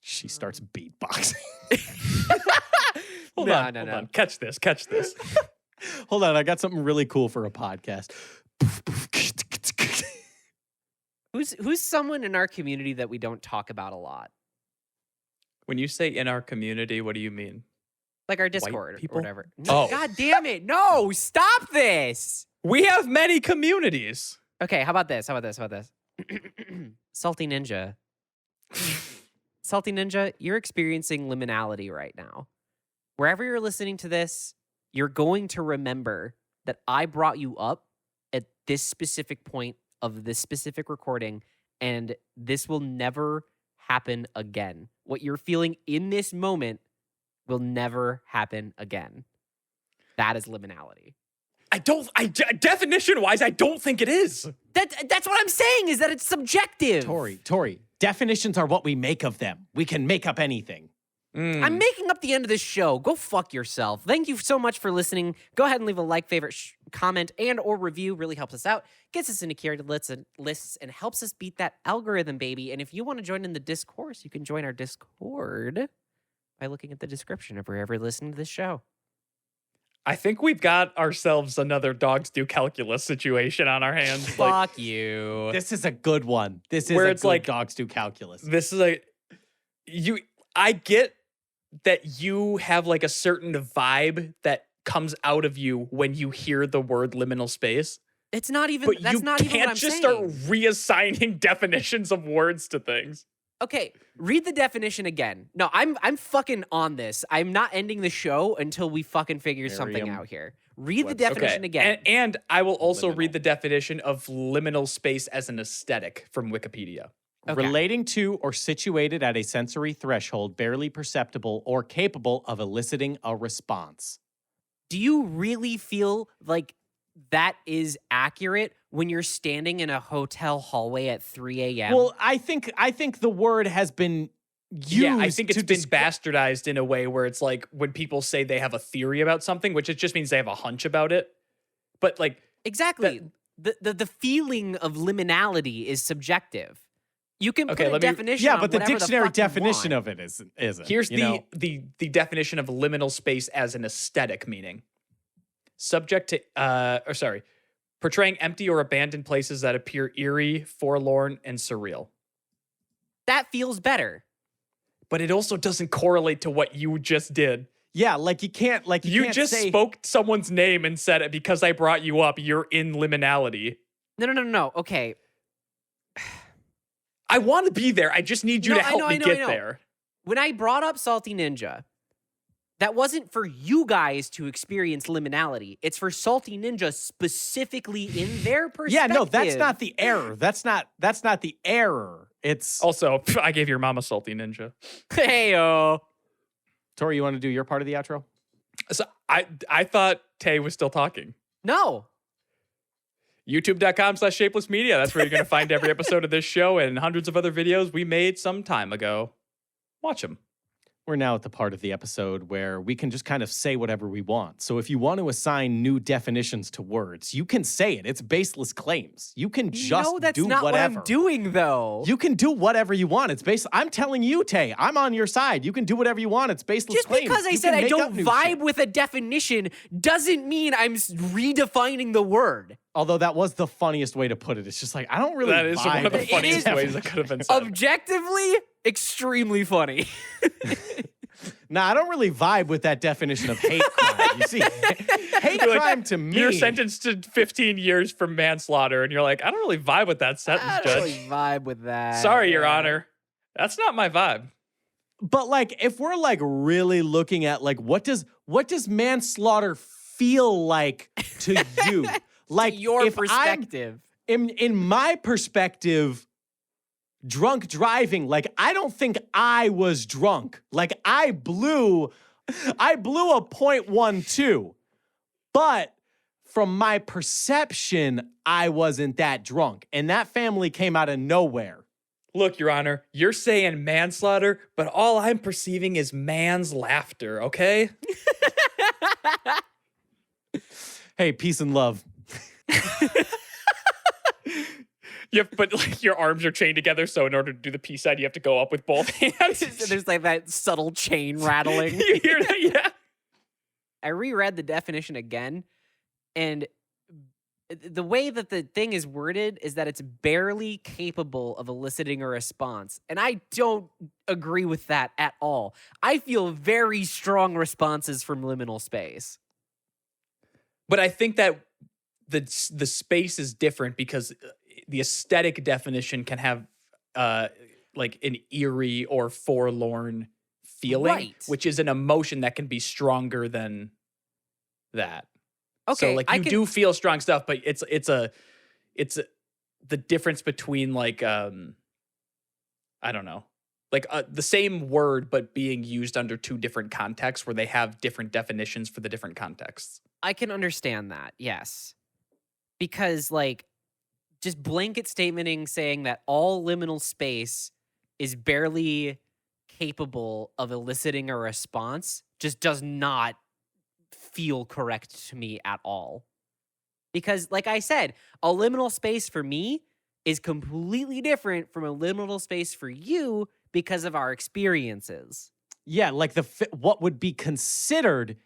S3: She starts beatboxing.
S2: Hold on. Catch this.
S3: Hold on, I got something really cool for a podcast.
S1: Who's someone in our community that we don't talk about a lot?
S2: When you say in our community, what do you mean?
S1: Like our Discord or
S2: people?
S1: whatever. No,
S2: Oh.
S1: God damn it. No, stop this.
S2: We have many communities.
S1: Okay, how about this? Salty Ninja. Salty Ninja, you're experiencing liminality right now. Wherever you're listening to this, you're going to remember that I brought you up at this specific point of this specific recording, and this will never happen again. What you're feeling in this moment will never happen again. That is liminality.
S2: Definition-wise, I don't think it is.
S1: That's what I'm saying, is that it's subjective.
S3: Tori, definitions are what we make of them. We can make up anything.
S1: I'm making up the end of this show. Go fuck yourself. Thank you so much for listening. Go ahead and leave a like, favorite, comment, and or review. Really helps us out. Gets us into curated lists and helps us beat that algorithm, baby. And if you want to join in the discourse, you can join our Discord by looking at the description of wherever you're listening to this show.
S2: I think we've got ourselves another dogs do calculus situation on our hands.
S1: Fuck you.
S3: This is a good one. This is
S2: Where
S3: a
S2: it's
S3: good
S2: like-
S3: dogs do calculus.
S2: This is I get that you have like a certain vibe that comes out of you when you hear the word liminal space.
S1: It's not even.
S2: But
S1: That's
S2: you
S1: not even what
S2: can't
S1: I'm
S2: just
S1: saying.
S2: start reassigning definitions of words to things.
S1: Okay, read the definition again. No, I'm fucking on this. I'm not ending the show until we fucking figure something
S3: Miriam.
S1: out here. Read the
S3: What's-
S1: definition again.
S2: And I will also
S3: Liminal.
S2: read the definition of liminal space as an aesthetic from Wikipedia.
S1: Okay.
S3: Relating to or situated at a sensory threshold barely perceptible or capable of eliciting a response.
S1: Do you really feel like that is accurate when you're standing in a hotel hallway at 3 a.m.?
S3: Well, I think the word has been used.
S2: Yeah, I think it's
S3: to
S2: been
S3: descri-
S2: bastardized in a way where it's like when people say they have a theory about something, which it just means they have a hunch about it. But like,
S1: exactly. The feeling of liminality is subjective. You can
S2: Okay,
S1: put a
S2: let me-
S1: definition
S3: Yeah,
S1: on
S3: but the
S1: whatever
S3: dictionary
S1: fuck you
S3: definition
S1: want.
S3: of it isn't.
S2: here's
S3: you know?
S2: the definition of liminal space as an aesthetic meaning. Subject to portraying empty or abandoned places that appear eerie, forlorn, and surreal.
S1: That feels better.
S2: But it also doesn't correlate to what you just did.
S3: Yeah, like you can't
S2: You
S3: can't
S2: just
S3: say,
S2: spoke someone's name and said, because I brought you up, you're in liminality.
S1: No. Okay.
S2: I want to be there. I just need you
S1: No,
S2: to help me
S1: I
S2: get
S1: know.
S2: there.
S1: When I brought up Salty Ninja, that wasn't for you guys to experience liminality. It's for Salty Ninja specifically in their
S3: Yeah,
S1: perspective.
S3: no, that's not the error. That's not the error. It's
S2: Also, I gave your mama salty ninja.
S1: Heyo.
S3: Tori, you want to do your part of the outro?
S2: So I thought Tay was still talking.
S1: No.
S2: YouTube.com/shapeless media. That's where you're going to find every episode of this show and hundreds of other videos we made some time ago. Watch them.
S3: We're now at the part of the episode where we can just kind of say whatever we want. So if you want to assign new definitions to words, you can say it. It's baseless claims. You can just
S1: no, that's
S3: do
S1: not
S3: whatever.
S1: what I'm doing, though.
S3: You can do whatever you want. It's based. I'm telling you, Tay, I'm on your side. You can do whatever you want. It's baseless
S1: Just
S3: claims.
S1: because I
S3: You
S1: said
S3: can
S1: I
S3: make up
S1: don't
S3: new
S1: vibe
S3: shit.
S1: with a definition doesn't mean I'm redefining the word.
S3: Although that was the funniest way to put it. It's just like I don't really.
S2: That is
S3: vibe
S2: one of the
S3: with
S2: funniest
S3: that
S2: ways that could have been said.
S1: Objectively, extremely funny.
S3: Nah, I don't really vibe with that definition of hate crime. You see, hate
S2: You're like,
S3: crime to me.
S2: You're sentenced to 15 years for manslaughter, and you're like, I don't really vibe with that sentence,
S1: I don't
S2: Judge.
S1: really vibe with that.
S2: Sorry, Your Honor. That's not my vibe.
S3: But like, if we're like really looking at like what does manslaughter feel like to you? Like
S1: Your
S3: if
S1: perspective.
S3: in my perspective, drunk driving, like I don't think I was drunk. Like I blew a .12. But from my perception, I wasn't that drunk. And that family came out of nowhere.
S2: Look, Your Honor, you're saying manslaughter, but all I'm perceiving is man's laughter, okay?
S3: Hey, peace and love.
S2: But like your arms are chained together, so in order to do the peace sign, you have to go up with both hands.
S1: There's like that subtle chain rattling.
S2: You hear that? Yeah.
S1: I reread the definition again, and the way that the thing is worded is that it's barely capable of eliciting a response. And I don't agree with that at all. I feel very strong responses from liminal space.
S2: But I think that the space is different because the aesthetic definition can have like an eerie or forlorn feeling,
S1: Right.
S2: which is an emotion that can be stronger than that.
S1: Okay,
S2: so like you do feel strong stuff, but it's the difference between like I don't know, like the same word but being used under two different contexts where they have different definitions for the different contexts.
S1: I can understand that, yes. Because, like, just blanket statementing saying that all liminal space is barely capable of eliciting a response just does not feel correct to me at all. Because, like I said, a liminal space for me is completely different from a liminal space for you because of our experiences.
S3: Yeah, like what would be considered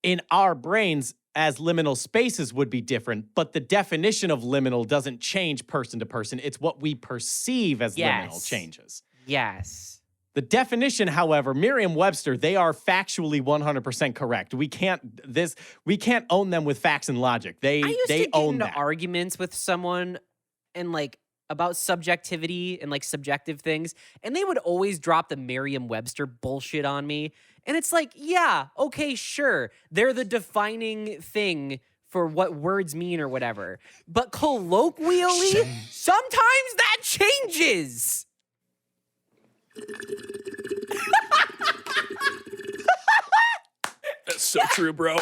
S3: in our brains as liminal spaces would be different, but the definition of liminal doesn't change person to person. It's what we perceive as liminal changes.
S1: Yes.
S3: The definition, however, Merriam-Webster, they are factually 100% correct. We can't own them with facts and logic.
S1: I used to get
S3: own
S1: into
S3: that.
S1: arguments with someone and like about subjectivity and like subjective things, and they would always drop the Merriam-Webster bullshit on me. And it's like, yeah, okay, sure. They're the defining thing for what words mean or whatever. But colloquially, sometimes that changes.
S2: That's so true, bro.